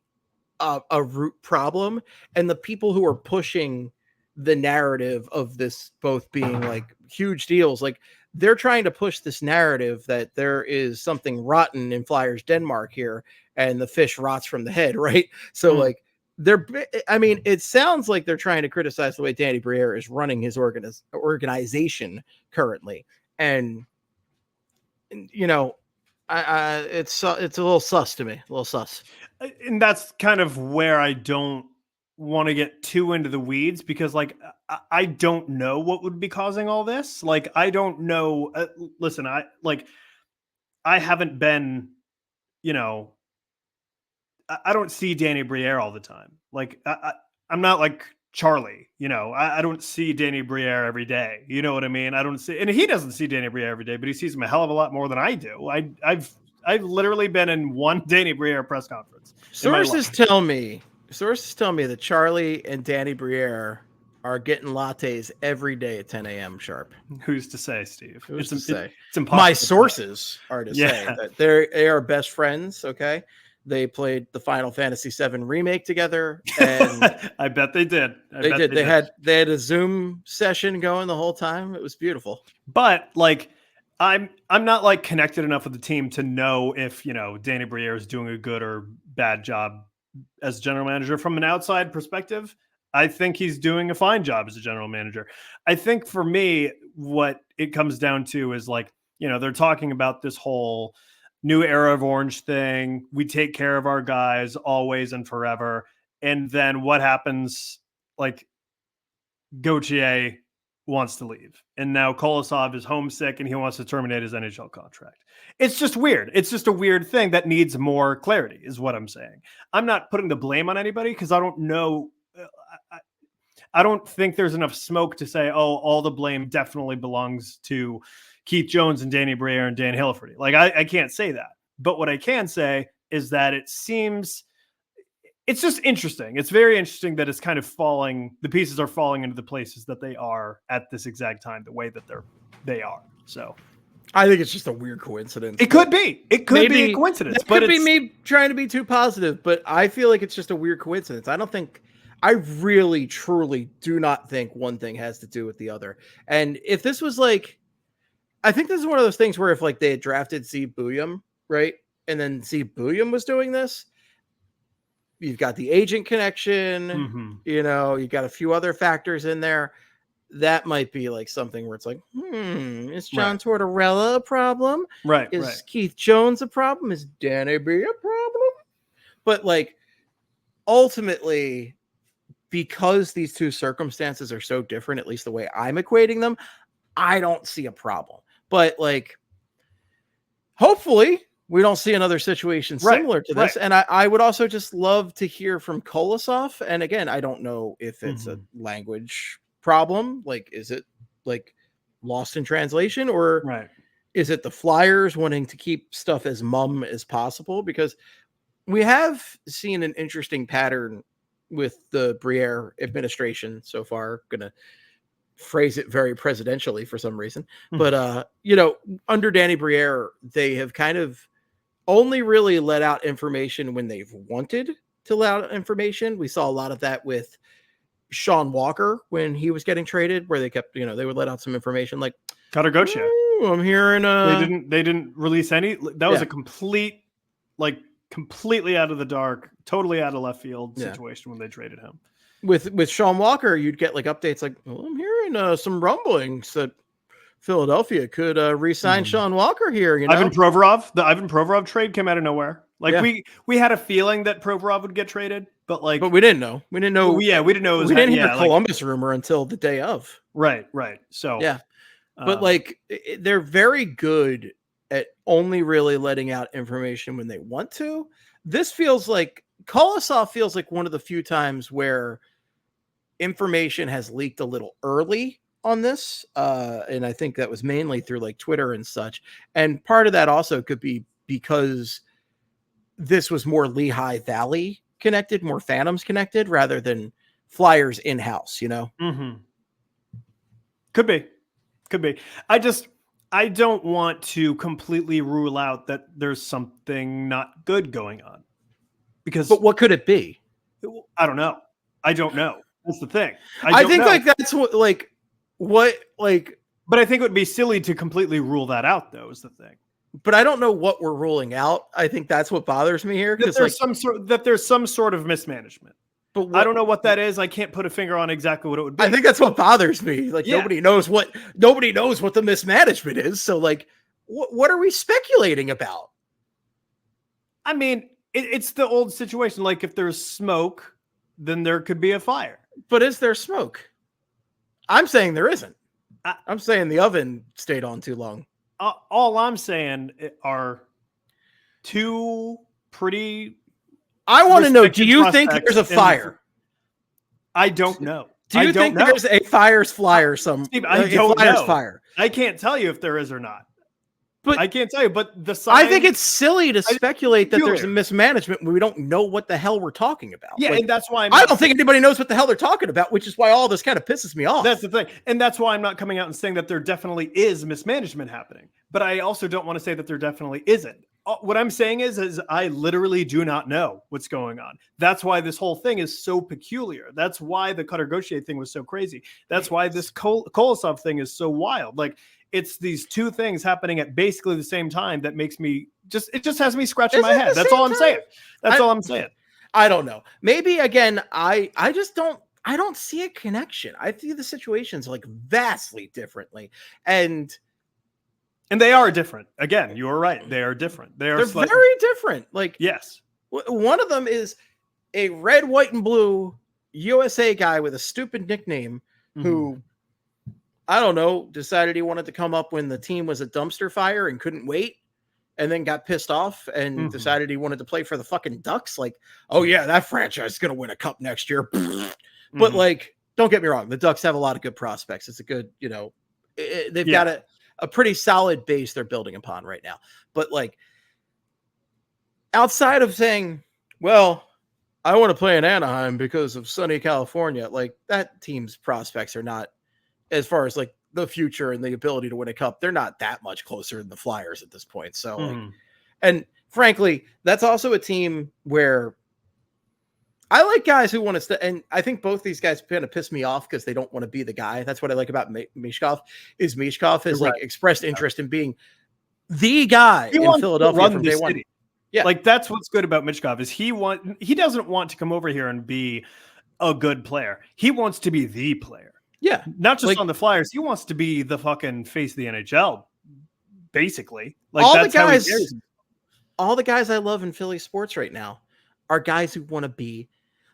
a root problem, and the people who are pushing the narrative of this both being like huge deals, like, they're trying to push this narrative that there is something rotten in Flyers Denmark here and the fish rots from the head, right? So like, it sounds like they're trying to criticize the way Danny Briere is running his organization currently. And you know, it's a little sus to me, a little sus. And that's kind of where I don't want to get too into the weeds, because, like, I don't know what would be causing all this. Like, I don't know. Listen, I haven't been, I don't see Danny Briere all the time. Like, I'm not like Charlie, I don't see Danny Briere every day. You know what I mean? I don't see, and he doesn't see Danny Briere every day, but he sees him a hell of a lot more than I do. I've literally been in one Danny Briere press conference. Sources tell me that Charlie and Danny Briere are getting lattes every day at 10 a.m. sharp. Who's to say, Steve? Who's to say? It's impossible. My sources are to say that they are best friends. Okay. They played the Final Fantasy VII remake together, and I bet they did. They did. They had a Zoom session going the whole time. It was beautiful. But, like, I'm not like connected enough with the team to know if, Danny Briere is doing a good or bad job as general manager. From an outside perspective, I think he's doing a fine job as a general manager. I think for me, what it comes down to is, like, they're talking about this whole new era of Orange thing. We take care of our guys always and forever. And then what happens? Like, Gauthier wants to leave, and now Kolosov is homesick and he wants to terminate his NHL contract. It's just weird. It's just a weird thing that needs more clarity, is what I'm saying. I'm not putting the blame on anybody, because I don't know. I don't think there's enough smoke to say, oh, all the blame definitely belongs to Keith Jones and Danny Briere and Dan Hilliferty. Like, I can't say that. But what I can say is that it seems, it's just interesting. It's very interesting that it's kind of the pieces are falling into the places that they are at this exact time, the way that they are. So I think it's just a weird coincidence. It could be. It could be a coincidence. It could be me trying to be too positive, but I feel like it's just a weird coincidence. I really, truly do not think one thing has to do with the other. And if this was like, I think this is one of those things where if, like, they had drafted 𝙒𝙎𝙎𝙏𝘍𝙎𝑚, right? And then 𝙒𝙎𝙎𝙎𝙏𝑚 was doing this. You've got the agent connection, you got a few other factors in there. that might be like something where it's like, is John Tortorella a problem? Right. Is Keith Jones a problem? Is Danny B a problem? But like, ultimately, because these two circumstances are so different, at least the way I'm equating them, I don't see a problem. But like, hopefully we don't see another situation similar to this. And I would also just love to hear from Kolosov. And again, I don't know if it's a language problem. Like, is it like lost in translation, or is it the Flyers wanting to keep stuff as mum as possible? Because we have seen an interesting pattern with the Briere administration so far. Gonna phrase it very presidentially for some reason, but under Danny Briere, they have kind of only really let out information when they've wanted to let out information. We saw a lot of that with Sean Walker when he was getting traded, where they kept, they would let out some information like 𝙏𝙏𝙏𝙏𝙏. I'm hearing they didn't release any. That was a complete, like, completely out of the dark, totally out of left field situation when they traded him. With Sean Walker, you'd get like updates like, I'm hearing some rumblings that Philadelphia could re-sign Sean Walker here. The Ivan Provorov trade came out of nowhere. Like we had a feeling that Provorov would get traded, but we didn't know. We didn't know. We didn't hear the Columbus rumor until the day of. Right. So but they're very good at only really letting out information when they want to. This feels like Kolosov feels like one of the few times where information has leaked a little early on this. And I think that was mainly through like Twitter and such. And part of that also could be because this was more Lehigh Valley connected, more Phantoms connected rather than Flyers in-house, Could be. I don't want to completely rule out that there's something not good going on. But what could it be? I don't know. That's the thing. I think that's what but I think it would be silly to completely rule that out, though, is the thing. But I don't know what we're ruling out. I think that's what bothers me here. That there's some sort of mismanagement. But I don't know what that is. I can't put a finger on exactly what it would be. I think that's what bothers me. Nobody knows what the mismanagement is. So what are we speculating about? I mean, it's the old situation. Like, if there's smoke, then there could be a fire. But is there smoke? I'm saying there isn't. I'm saying the oven stayed on too long. All I'm saying are two pretty... I want to know, do you think there's a fire? I don't know. Do you think there's a Flyers flyer Steve, I don't know. Fire? I can't tell you if there is or not. But I can't tell you. But the sign, I think it's silly to speculate that there's a mismanagement when we don't know what the hell we're talking about. Yeah, and that's why I don't think anybody knows what the hell they're talking about, which is why all this kind of pisses me off. That's the thing. And that's why I'm not coming out and saying that there definitely is mismanagement happening. But I also don't want to say that there definitely isn't. What I'm saying is I literally do not know what's going on. That's why this whole thing is so peculiar. That's why the 𝙏𝙏𝙏𝙏𝙏 thing was so crazy. That's why this Kolosov thing is so wild. Like, it's these two things happening at basically the same time that makes me it just has me scratching my head. That's all I'm saying. That's all I'm saying. I don't know. Maybe again, I don't see a connection. I see the situations like vastly differently. And they are different. Again, you are right. They are different. They're very different. Like, yes. One of them is a red, white, and blue USA guy with a stupid nickname who, I don't know, decided he wanted to come up when the team was a dumpster fire and couldn't wait, and then got pissed off and decided he wanted to play for the fucking Ducks. Like, oh yeah, that franchise is going to win a cup next year. But like, don't get me wrong. The Ducks have a lot of good prospects. It's a good, they've got a pretty solid base they're building upon right now. But like, outside of saying, well, I want to play in Anaheim because of sunny California, like, that team's prospects are not, as far as like the future and the ability to win a cup, they're not that much closer than the Flyers at this point. So, like, and frankly, that's also a team where I like guys who want to and I think both these guys kind of piss me off because they don't want to be the guy. That's what I like about Michkov is Michkov has like expressed interest in being the guy in Philadelphia from day one. Yeah. Like, that's what's good about Michkov is he doesn't want to come over here and be a good player. He wants to be the player. Yeah. Not just Like, on the Flyers. He wants to be the fucking face of the NHL, basically. Like, all that's the how he guys, cares. all the guys I love in Philly sports right now are guys who want to be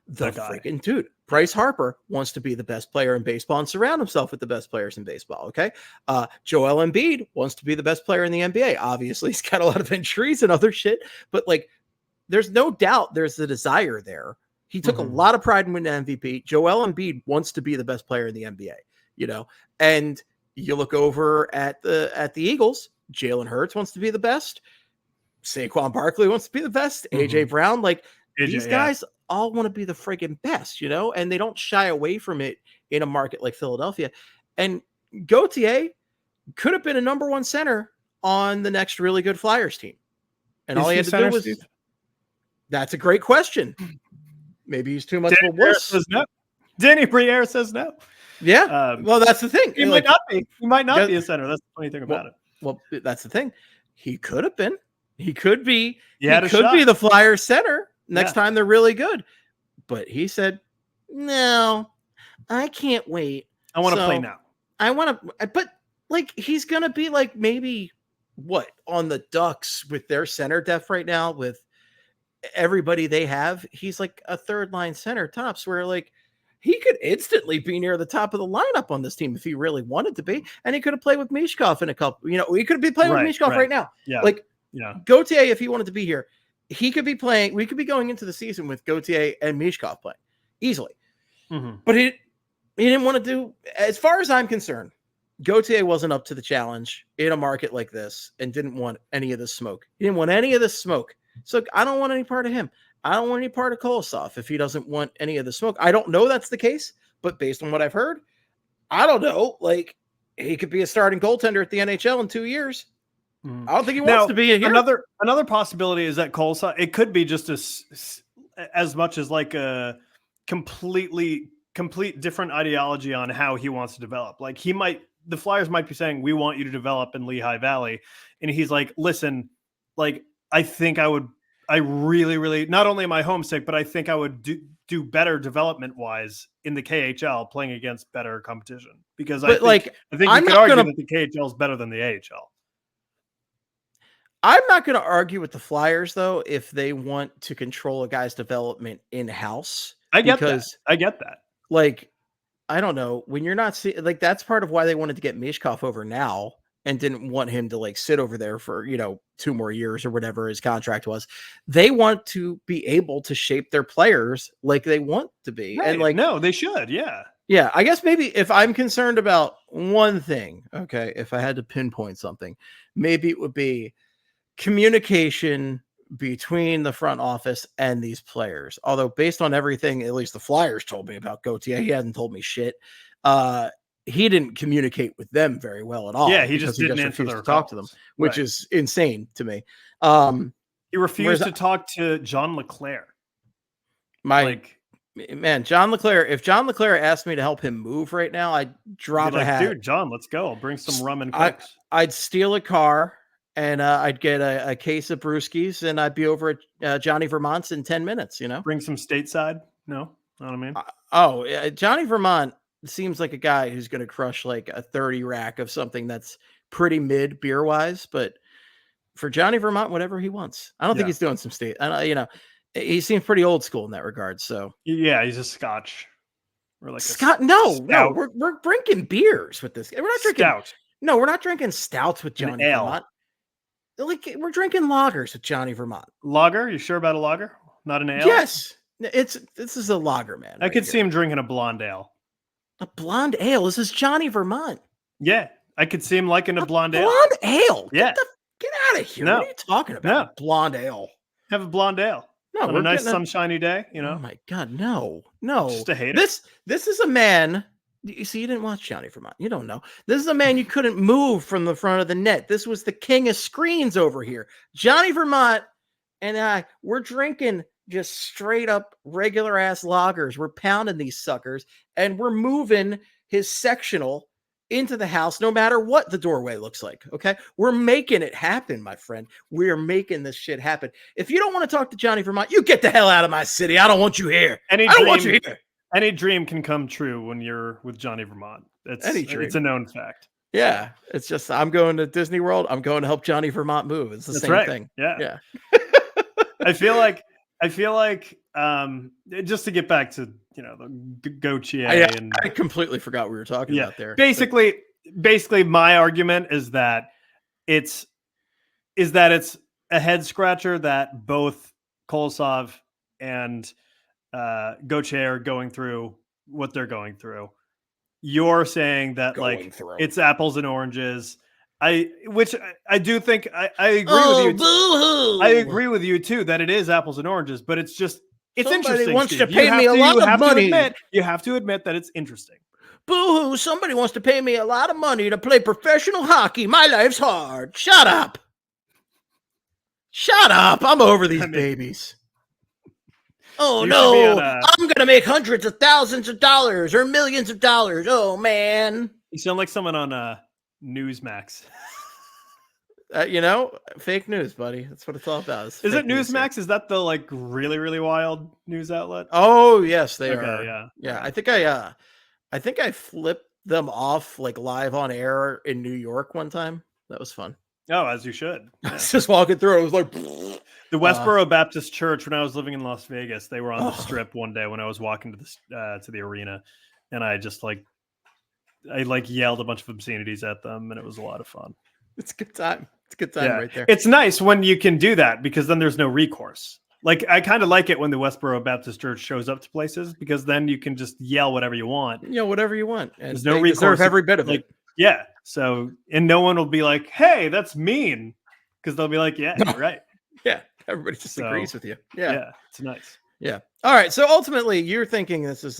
the freaking dude. Bryce Harper wants to be the best player in baseball and surround himself with the best players in baseball. Okay. Joel Embiid wants to be the best player in the NBA. Obviously, he's got a lot of injuries and other shit, but like, there's no doubt there's the desire there. He took a lot of pride in winning MVP. Joel Embiid wants to be the best player in the NBA, you know, and you look over at the Eagles, Jalen Hurts wants to be the best. Saquon Barkley wants to be the best. AJ Brown, like these guys all want to be the freaking best, you know, and they don't shy away from it in a market like Philadelphia. And Gauthier could have been a number one center on the next really good Flyers team. And all he had to do was, that's a great question. Maybe he's too much of a wuss. No. Danny Briere says no. Yeah. Well, that's the thing. He might not be. He might not be a center. That's the funny thing about it. Well, that's the thing. He could have been. He could be. He could be the Flyers center next time they're really good. But he said, no, I can't wait. I want to play now. I want to, but like, he's going to be like maybe what on the Ducks with their center depth right now with everybody they have. He's like a third line center tops where like he could instantly be near the top of the lineup on this team if he really wanted to be. And he could have played with Michkov in a couple, you know, he could be playing with Michkov right now. Yeah. Like, Gauthier, if he wanted to be here, he could be playing. We could be going into the season with Gauthier and Michkov playing easily. But he didn't want to do, as far as I'm concerned, Gauthier wasn't up to the challenge in a market like this and didn't want any of this smoke. He didn't want any of this smoke. So I don't want any part of him. I don't want any part of Kolosov if he doesn't want any of the smoke. I don't know that's the case, but based on what I've heard, I don't know. Like, he could be a starting goaltender at the NHL in 2 years. I don't think he wants to be in here. Another possibility is that Kolosov, it could be just as much as like a complete different ideology on how he wants to develop. Like the Flyers might be saying, we want you to develop in Lehigh Valley. And he's like, listen, like, I think I really, not only am I homesick, but I think I would do better development wise in the KHL playing against better competition because I think you could argue that the KHL is better than the AHL. I'm not going to argue with the Flyers though, if they want to control a guy's development in-house. I get that. Like, I don't know when you're not like, that's part of why they wanted to get Michkov over now and didn't want him to like sit over there for, 2 more years or whatever his contract was. They want to be able to shape their players like they want to be. Right. And like, no, they should. Yeah. Yeah. I guess maybe if I'm concerned about one thing, okay, if I had to pinpoint something, maybe it would be communication between the front office and these players. Although based on everything, at least the Flyers told me about Gauthier, he hasn't told me shit. He didn't communicate with them very well at all. Yeah, he just didn't answer their talk to them, which is insane to me. He refused to talk to John LeClair. John LeClair. If John LeClair asked me to help him move right now, I'd drop a hat. Dude, John, let's go. I'll bring some rum and cokes. I'd steal a car and I'd get a case of brewskis and I'd be over at Johnny Vermont's in 10 minutes. Bring some stateside. No, know what I mean? Johnny Vermont seems like a guy who's going to crush like a 30 rack of something that's pretty mid beer wise, but for Johnny Vermont, whatever he wants. I don't think he's doing some state. He seems pretty old school in that regard. So yeah, he's a Scotch. Or like Scott. No, we're drinking beers with this. We're not drinking stout. No, we're not drinking stouts with Johnny Vermont. Like, we're drinking lagers with Johnny Vermont. Lager? You sure about a lager? Not an ale? Yes. This is a lager, man. I could see him drinking a blonde ale. A blonde ale? This is Johnny Vermont. Yeah. I could see him liking a blonde ale. Blonde ale? Yeah. Get out of here. No. What are you talking about? No. Blonde ale. Have a blonde ale. No, on a nice sunshiny day, Oh my God, no. Just a hater. This is a man. You see, you didn't watch Johnny Vermont. You don't know. This is a man you couldn't move from the front of the net. This was the king of screens over here. Johnny Vermont and we're drinking just straight up regular ass lagers. We're pounding these suckers and we're moving his sectional into the house no matter what the doorway looks like. Okay. We're making it happen, my friend. We're making this shit happen. If you don't want to talk to Johnny Vermont, you get the hell out of my city. I don't want you here. I don't want you here. Any dream can come true when you're with Johnny Vermont. It's a known fact. Yeah, it's just I'm going to Disney World. I'm going to help Johnny Vermont move. It's the same thing. Yeah. I feel like just to get back to the 𝙏𝙎𝙎𝙎𝙏𝙏, and I completely forgot we were talking about there. Basically, my argument is that it's a head scratcher that both Kolosov and 𝙏𝙎𝙎𝙏𝙏 are going through what they're going through. You're saying that it's apples and oranges. Which I do think I agree with you. Boo-hoo. I agree with you too that it is apples and oranges, but it's interesting. Somebody wants Steve. to pay me a lot of money. You have to admit that it's interesting. Boo-hoo, somebody wants to pay me a lot of money to play professional hockey. My life's hard. Shut up. Shut up. I'm over these babies. Oh, no. I'm going to make hundreds of thousands of dollars or millions of dollars. Oh, man. You sound like someone on Newsmax. Fake news, buddy. That's what it's all about. Is it Newsmax? Is that the really, really wild news outlet? Oh, yes, they are. Yeah. I think I flipped them off live on air in New York one time. That was fun. Oh, as you should. Yeah. I was just walking through. It was like the Westboro Baptist Church. When I was living in Las Vegas, they were on the strip one day when I was walking to the arena, and I just I yelled a bunch of obscenities at them, and it was a lot of fun. It's a good time. It's a good time right there. It's nice when you can do that because then there's no recourse. I kind of like it when the Westboro Baptist Church shows up to places because then you can just yell whatever you want. Whatever you want. And there's no recourse. Deserve every bit of it. Yeah. So, and no one will be like, "Hey, that's mean," because they'll be like, "Yeah, you're right." Yeah. Everybody just agrees with you. Yeah. It's nice. Yeah. All right. So ultimately, you're thinking this is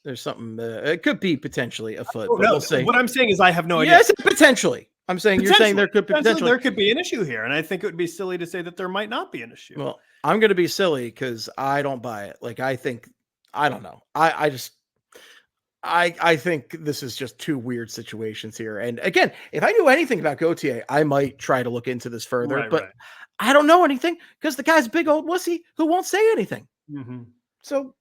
there's something. It could be potentially afoot. But we'll see. What I'm saying is, I have no idea. Yes, potentially. I'm saying you're saying there could be potentially. There could be an issue here, and I think it would be silly to say that there might not be an issue. Well, I'm going to be silly because I don't buy it. I don't know. I think this is just two weird situations here. And again, if I knew anything about Gauthier, I might try to look into this further. But I don't know anything because the guy's a big old wussy who won't say anything. Mm-hmm. So,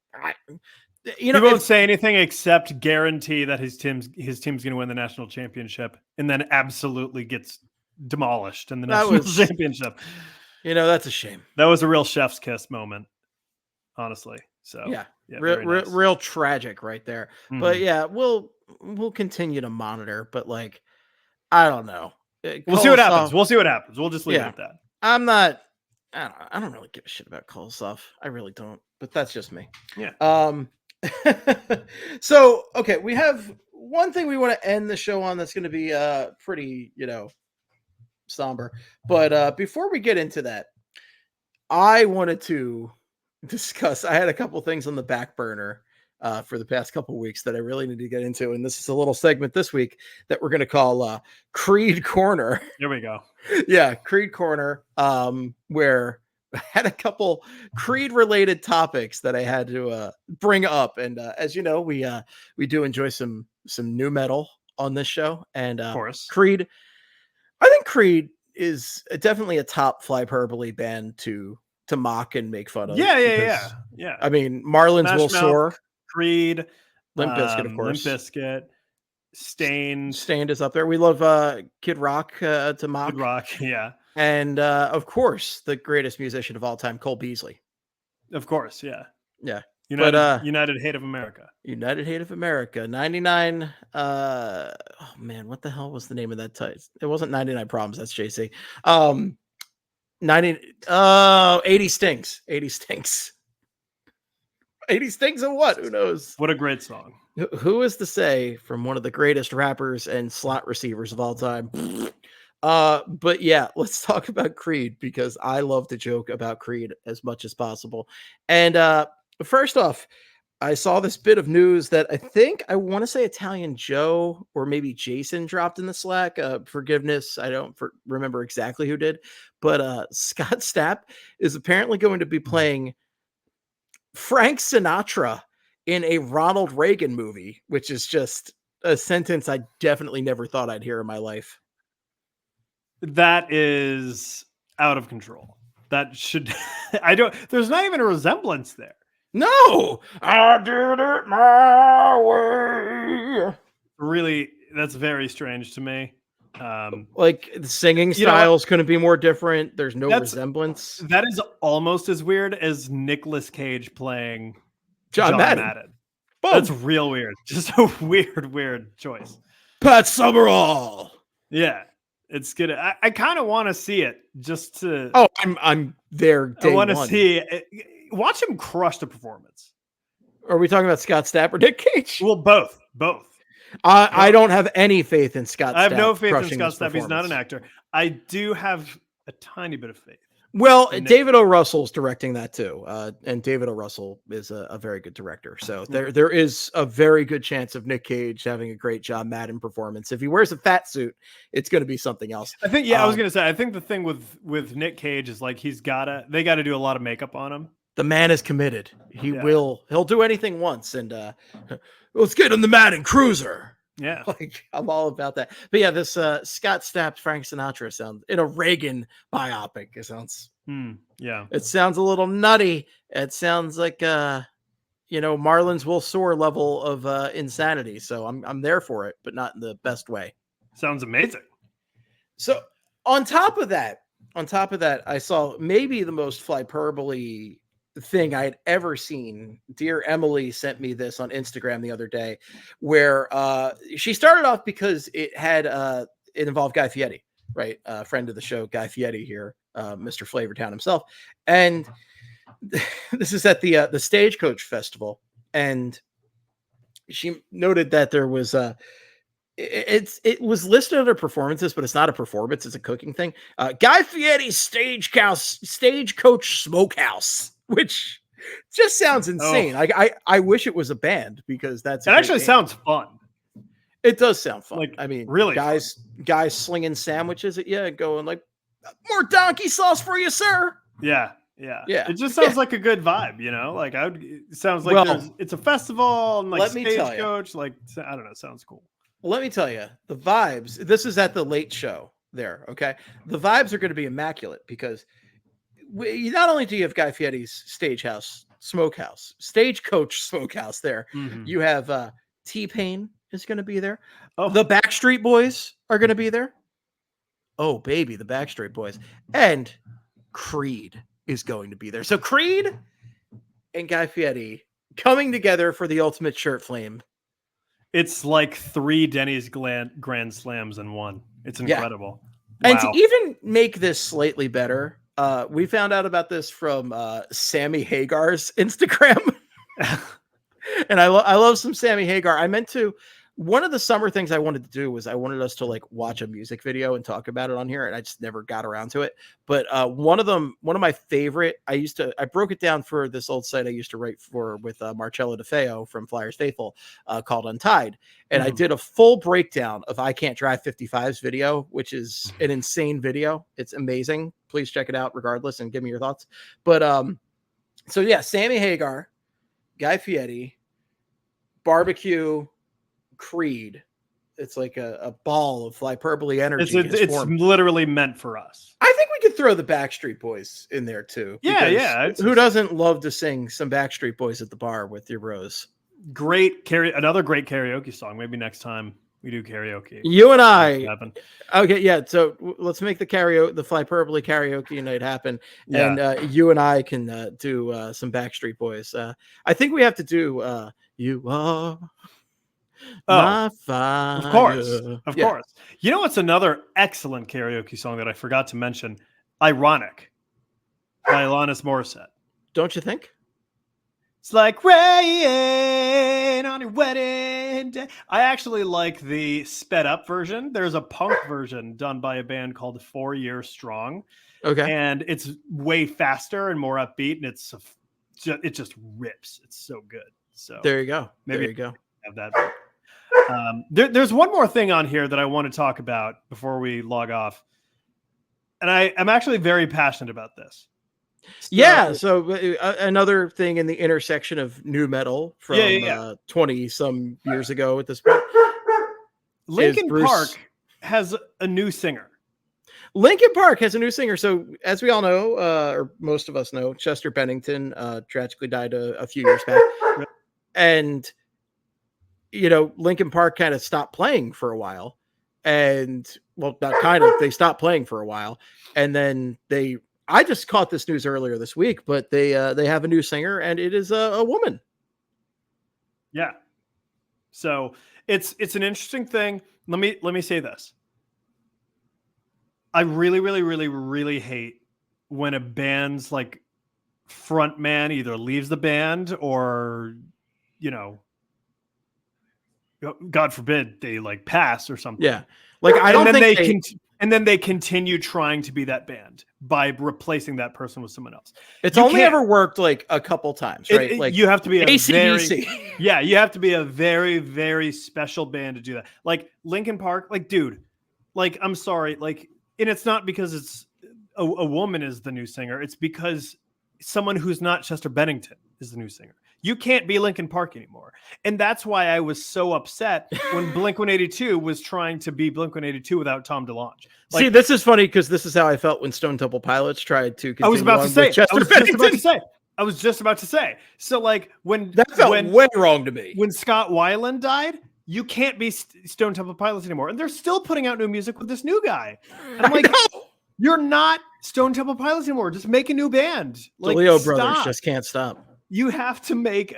he won't say anything except guarantee that his team's going to win the national championship, and then absolutely gets demolished in the national championship. That's a shame. That was a real chef's kiss moment, honestly. So yeah, real tragic right there. Mm-hmm. But yeah, we'll continue to monitor. But I don't know. We'll see what happens. We'll just leave it at that. I don't really give a shit about Kolosov. I really don't. But that's just me. Yeah. So okay, we have one thing we want to end the show on that's going to be pretty somber. But before we get into that, I wanted to discuss. I had a couple things on the back burner for the past couple of weeks that I really need to get into, and this is a little segment this week that we're going to call Creed Corner. Here we go. Yeah, Creed Corner, where I had a couple Creed related topics that I had to bring up, and as you know, we do enjoy some new metal on this show, and of course, Creed. I think Creed is definitely a top Flyperbole band to mock and make fun of. Yeah. I mean, Marlins Will Soar, Creed, Limp Bizkit, of course. Limp Bizkit, Stained is up there. We love Kid Rock to mock. Kid Rock, yeah. And of course, the greatest musician of all time, Cole Beasley. Of course, yeah. Yeah. United Hate of America. United Hate of America. 99. Oh man, what the hell was the name of that title? It wasn't 99 Problems. That's JC. 80 Stinks. 80 Stinks. 80 Stinks of what? Who knows? What a great song. Who is to say from one of the greatest rappers and slot receivers of all time? But yeah, let's talk about Creed because I love to joke about Creed as much as possible. And first off, I saw this bit of news that I want to say Italian Joe or maybe Jason dropped in the Slack. Forgiveness, I don't remember exactly who did, but Scott Stapp is apparently going to be playing Frank Sinatra in a Ronald Reagan movie, which is just a sentence I definitely never thought I'd hear in my life. That is out of control. That should, there's not even a resemblance there. No, I did it my way. Really, that's very strange to me. Like the singing styles couldn't be more different. There's no resemblance. That is almost as weird as Nicolas Cage playing John Madden. Boom. That's real weird. Just a weird choice. Pat Summerall. Yeah, it's good. I kind of want to see it just to. Oh, I'm there. I want to see it. Watch him crush the performance. Are we talking about Scott Stapp or Nick Cage? Well, both. I don't have any faith in Scott Stapp. I have no faith in Scott Stapp. He's not an actor. I do have a tiny bit of faith. Well, David O. Russell's directing that too. And David O. Russell is a very good director. So there is a very good chance of Nick Cage having a great John Madden performance. If he wears a fat suit, it's going to be something else. I think, I was going to say, I think the thing with Nick Cage is like, they got to do a lot of makeup on him. The man is committed. He'll do anything once. And let's get in the Madden Cruiser. Yeah. Like, I'm all about that. But yeah, this Scott Stapp Frank Sinatra sound in a Reagan biopic. It sounds it sounds a little nutty. It sounds like Marlins Will Soar level of insanity. So I'm there for it, but not in the best way. Sounds amazing. So on top of that, I saw maybe the most Flyperbole thing I had ever seen. Dear Emily sent me this on Instagram the other day, where she started off because it involved Guy Fieri, right? Friend of the show, Guy Fieri here, Mr. Flavortown himself. And this is at the Stagecoach Festival. And she noted that there was it was listed under performances, but it's not a performance, it's a cooking thing. Guy Fieri's Stagecoach Smokehouse, which just sounds insane. I wish it was a band, because that actually sounds fun. It does sound fun. Like, I mean, really, guys slinging sandwiches at you and going like, more donkey sauce for you, sir. Yeah. It just sounds like a good vibe, Like it sounds like it's a festival and like Stagecoach. Like, I don't know, sounds cool. Let me tell you, the vibes. This is at the Late Show there. Okay, the vibes are going to be immaculate, because not only do you have Guy Fieri's Stagecoach Smokehouse there, you have T-Pain is going to be there. Oh, the Backstreet Boys are going to be there. Oh, baby, the Backstreet Boys. And Creed is going to be there. So Creed and Guy Fieri coming together for the ultimate shirt flame. It's like 3 Denny's Grand Slams in one. It's incredible. Yeah. And to even make this slightly better, we found out about this from Sammy Hagar's Instagram. And I love some Sammy Hagar. One of the summer things I wanted to do was I wanted us to like watch a music video and talk about it on here, and I just never got around to it. But one of my favorite, I broke it down for this old site I used to write for with Marcello DeFeo from Flyers Faithful, called Untied. And I did a full breakdown of I Can't Drive 55's video, which is an insane video. It's amazing. Please check it out regardless and give me your thoughts. But so yeah, Sammy Hagar, Guy Fieri, barbecue, Creed. It's like a ball of Flyperbole energy. It's literally meant for us. I think we could throw the Backstreet Boys in there too. Yeah. Who doesn't love to sing some Backstreet Boys at the bar with your bros? Another great karaoke song. Maybe next time we do karaoke. You and I. Okay, yeah. So let's make the Flyperbole karaoke night happen, and you and I can do some Backstreet Boys. I think we have to do "You Are." My fire. Of course. You know what's another excellent karaoke song that I forgot to mention? "Ironic" by Alanis Morissette. Don't you think? It's like rain on your wedding day. I actually like the sped up version. There's a punk version done by a band called 4 Years Strong. Okay. And it's way faster and more upbeat, and it just rips. It's so good. So there you go. Maybe there you go. Have that. There's one more thing on here that I want to talk about before we log off. And I'm actually very passionate about this. So another thing in the intersection of new metal from 20 some years ago at this point. Linkin Park has a new singer. Linkin Park has a new singer. So as we all know, or most of us know, Chester Bennington tragically died a few years back. And, Linkin Park kind of stopped playing for a while. And, well, not kind of, they stopped playing for a while. And then I just caught this news earlier this week, but they have a new singer, and it is a woman. Yeah. So it's an interesting thing. Let me say this. I really, really, really, really hate when a band's like front man either leaves the band or, God forbid they like pass or something. Yeah. Like I don't think and then they continue trying to be that band by replacing that person with someone else. It's only ever worked like a couple times, right? Like you have to be AC/DC. You have to be a very, very special band to do that. Like Linkin Park, like, dude, like, I'm sorry, like, and it's not because it's a woman is the new singer. It's because someone who's not Chester Bennington is the new singer. You can't be Linkin Park anymore. And that's why I was so upset when Blink-182 was trying to be Blink-182 without Tom DeLonge. Like, see, this is funny because this is how I felt when Stone Temple Pilots tried to continue I was about to say. I was just about to say. So, like, that felt way wrong to me. When Scott Weiland died, you can't be Stone Temple Pilots anymore. And they're still putting out new music with this new guy. And I'm like, you're not Stone Temple Pilots anymore. Just make a new band. Like, the Leo brothers just can't stop. You have to make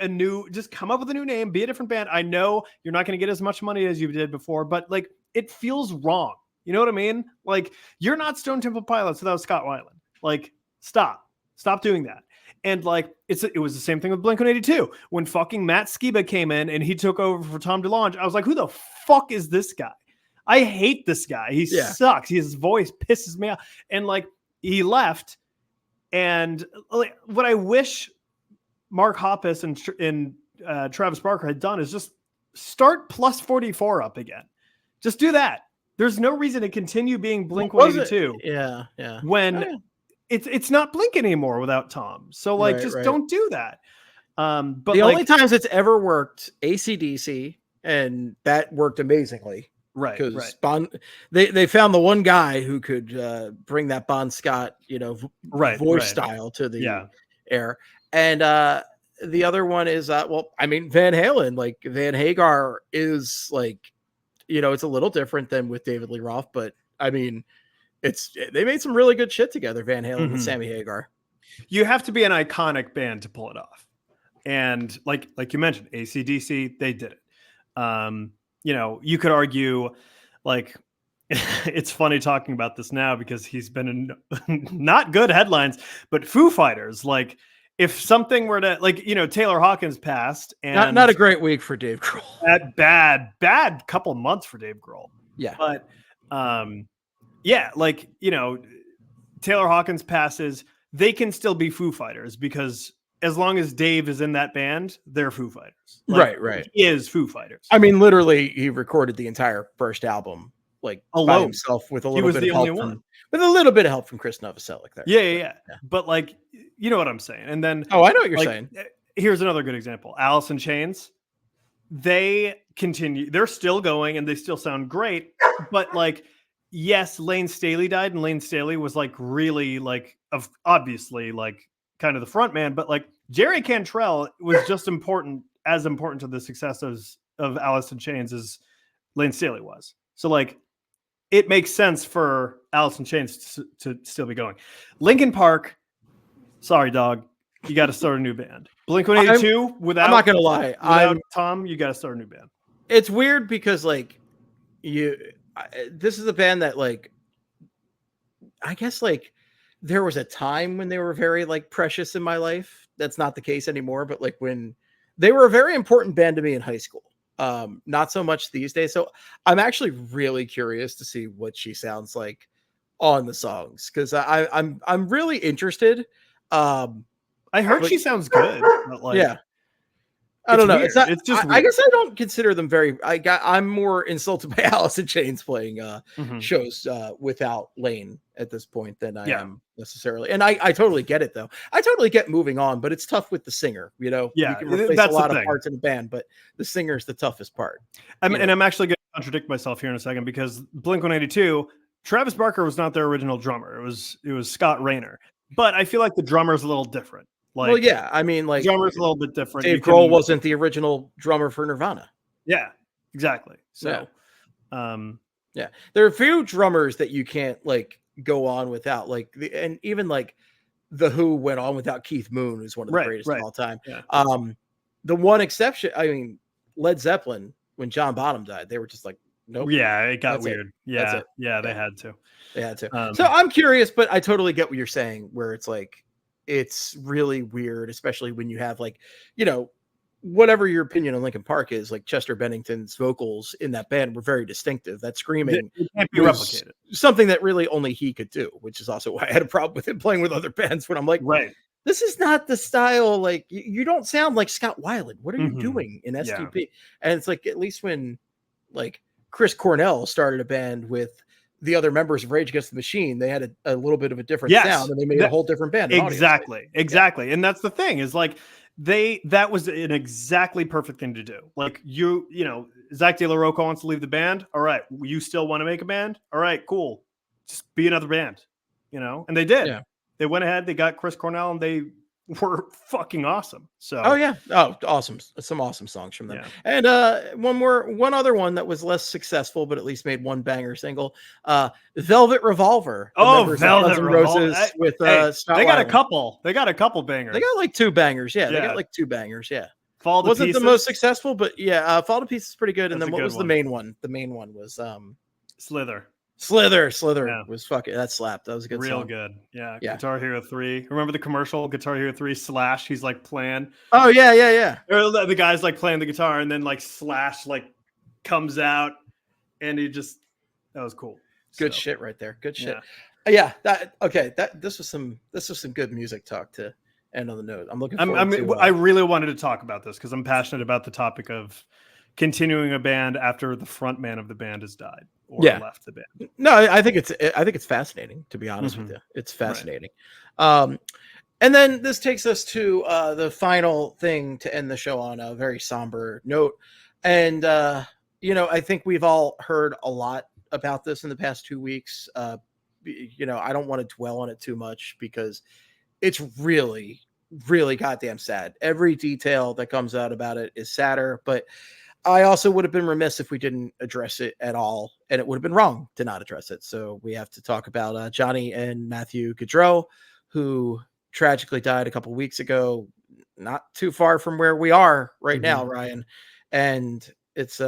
just come up with a new name, be a different band. I know you're not going to get as much money as you did before, but like it feels wrong. You know what I mean? Like you're not Stone Temple Pilots without Scott Weiland. Like stop doing that. And like it was the same thing with Blink-182 when fucking Matt Skiba came in and he took over for Tom DeLonge. I was like, who the fuck is this guy? I hate this guy. He sucks. His voice pisses me off. And like he left. And like what I wish Mark Hoppus and Travis Barker had done is just start plus 44 up again. Just do that. There's no reason to continue being Blink-182. Yeah. When it's not Blink anymore without Tom. So like, don't do that. But the only times it's ever worked, AC/DC, and that worked amazingly. Right. Because they found the one guy who could bring that Bon Scott, voice style to the air. And the other one is, Van Halen. Like Van Hagar is like, it's a little different than with David Lee Roth, but I mean, they made some really good shit together, Van Halen and Sammy Hagar. You have to be an iconic band to pull it off. And like you mentioned, AC/DC, they did it. You could argue like, it's funny talking about this now because he's been in not good headlines, but Foo Fighters, like, if something were to Taylor Hawkins passed and not a great week for Dave Grohl. Bad couple months for Dave Grohl. Yeah. But Taylor Hawkins passes, they can still be Foo Fighters because as long as Dave is in that band, they're Foo Fighters. Right. He is Foo Fighters. I mean, literally he recorded the entire first album like alone by himself with a little bit of help with a little bit of help from Chris Novoselic there. Yeah. But like, you know what I'm saying? And then I know what you're saying. Here's another good example. Alice in Chains. They continue. They're still going and they still sound great. But like, yes, Lane Staley died and Lane Staley was like really like obviously like kind of the front man. But like Jerry Cantrell was just as important to the success of Alice in Chains as Lane Staley was. So like, it makes sense for Alice in Chains to still be going. Linkin Park, sorry, dog. You got to start a new band. Blink-182, I'm not going to lie. Tom, you got to start a new band. It's weird because, like, this is a band that, like, I guess, like, there was a time when they were very, like, precious in my life. That's not the case anymore. But, like, when they were a very important band to me in high school. Not so much these days. So I'm actually really curious to see what she sounds like on the songs because I'm really interested. I heard she sounds good. But like, yeah, I don't know. Weird. It's not. It's just. I guess I don't consider them very. I'm more insulted by Alice in Chains playing shows without Lane at this point than I am necessarily. And I totally get it though. I totally get moving on, but it's tough with the singer. Yeah, you can replace a lot of parts in a band, but the singer is the toughest part. And I'm actually going to contradict myself here in a second because Blink-182, Travis Barker was not their original drummer. It was Scott Rayner. But I feel like the drummer is a little different. Like, well, yeah, I mean, like, drummer's a little bit different. Dave Grohl wasn't the original drummer for Nirvana. Yeah, exactly. So, yeah, there are a few drummers that you can't like go on without, like, and even like the Who went on without Keith Moon, who's one of the greatest of all time. Yeah. The one exception, I mean, Led Zeppelin, when John Bonham died, they were just like, nope. Yeah, it got weird. Yeah, they had to. They had to. So I'm curious, but I totally get what you're saying, where it's like, it's really weird, especially when you have, like, you know, whatever your opinion on Linkin Park is, like, Chester Bennington's vocals in that band were very distinctive. That screaming it can't be replicated. Something that really only he could do, which is also why I had a problem with him playing with other bands, when I'm like, this is not the style. Like, you don't sound like Scott Weiland. What are you doing in STP? Yeah. And it's like, at least when, like, Chris Cornell started a band with the other members of Rage Against the Machine, they had a little bit of a different sound, and they made a whole different band. Exactly. And that's the thing, is like, that was an exactly perfect thing to do. Like, you know, Zach De La Rocca wants to leave the band. All right, you still want to make a band? All right, cool. Just be another band, you know? And they did. Yeah. They went ahead, they got Chris Cornell, and they were fucking awesome. So awesome. Some awesome songs from them. Yeah. And one other one that was less successful, but at least made one banger single, Velvet Revolver. Velvet Revolver with they got a couple. They got a couple bangers. They got like two bangers. Yeah, they got like two bangers. Yeah. Fall to Wasn't Pieces. The most successful, but yeah, Fall to Pieces is pretty good. And then what was the main one? The main one was Slither. Slither was fucking, that slapped. That was a good real song. Good. Yeah. Guitar Hero 3. Remember the commercial Guitar Hero 3 Slash? He's like playing. Oh yeah. Or the guy's like playing the guitar, and then like Slash like comes out, and that was cool. Good shit right there. Good shit. Yeah. This was some good music talk to end on the note. I'm looking forward to I really wanted to talk about this because I'm passionate about the topic of continuing a band after the front man of the band has died or left the band. No, I think it's fascinating, to be honest with you. It's fascinating. Right. And then this takes us to the final thing to end the show on a very somber note. And you know, I think we've all heard a lot about this in the past 2 weeks. You know, I don't want to dwell on it too much because it's really, really goddamn sad. Every detail that comes out about it is sadder, but I also would have been remiss if we didn't address it at all, and it would have been wrong to not address it. So we have to talk about Johnny and Matthew Gaudreau, who tragically died a couple weeks ago, not too far from where we are right now, Ryan. And it's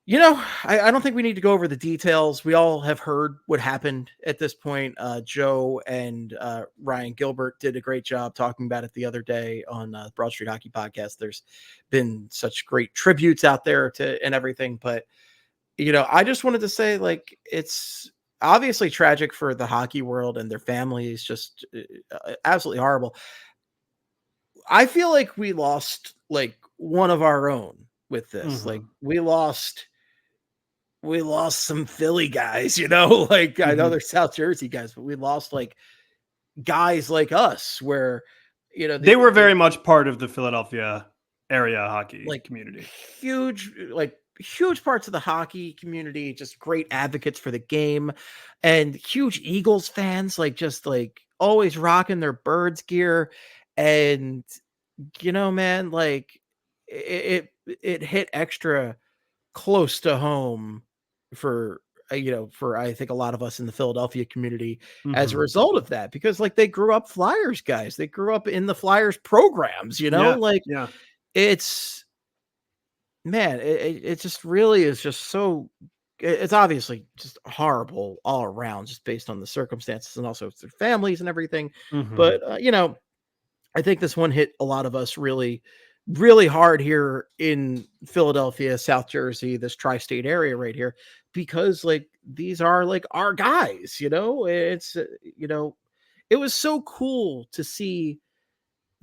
you know, I don't think we need to go over the details. We all have heard what happened at this point. Joe and Ryan Gilbert did a great job talking about it the other day on the Broad Street Hockey Podcast. There's been such great tributes out there to and everything. But, you know, I just wanted to say, like, it's obviously tragic for the hockey world and their families, just absolutely horrible. I feel like we lost, like, one of our own with this. Like, we lost some Philly guys, you know, like I know they're South Jersey guys, but we lost like guys like us where, you know, they were very much part of the Philadelphia area hockey community. Huge parts of the hockey community, just great advocates for the game and huge Eagles fans, like just like always rocking their Birds gear. And, you know, man, like it hit extra close to home for I think a lot of us in the Philadelphia community as a result of that, because like they grew up Flyers guys, they grew up in the Flyers programs, you know, it's, man, it just really is just so, it's obviously just horrible all around, just based on the circumstances and also their families and everything. But you know, I think this one hit a lot of us really, really hard here in Philadelphia, South Jersey, this tri-state area right here, because like these are like our guys, you know. It's you know, it was so cool to see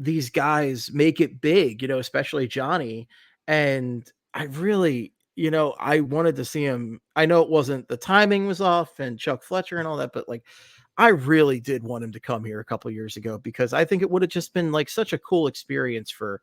these guys make it big, you know, especially Johnny. And I really, you know, I wanted to see him. I know it wasn't, the timing was off and Chuck Fletcher and all that, but like I really did want him to come here a couple years ago, because I think it would have just been like such a cool experience for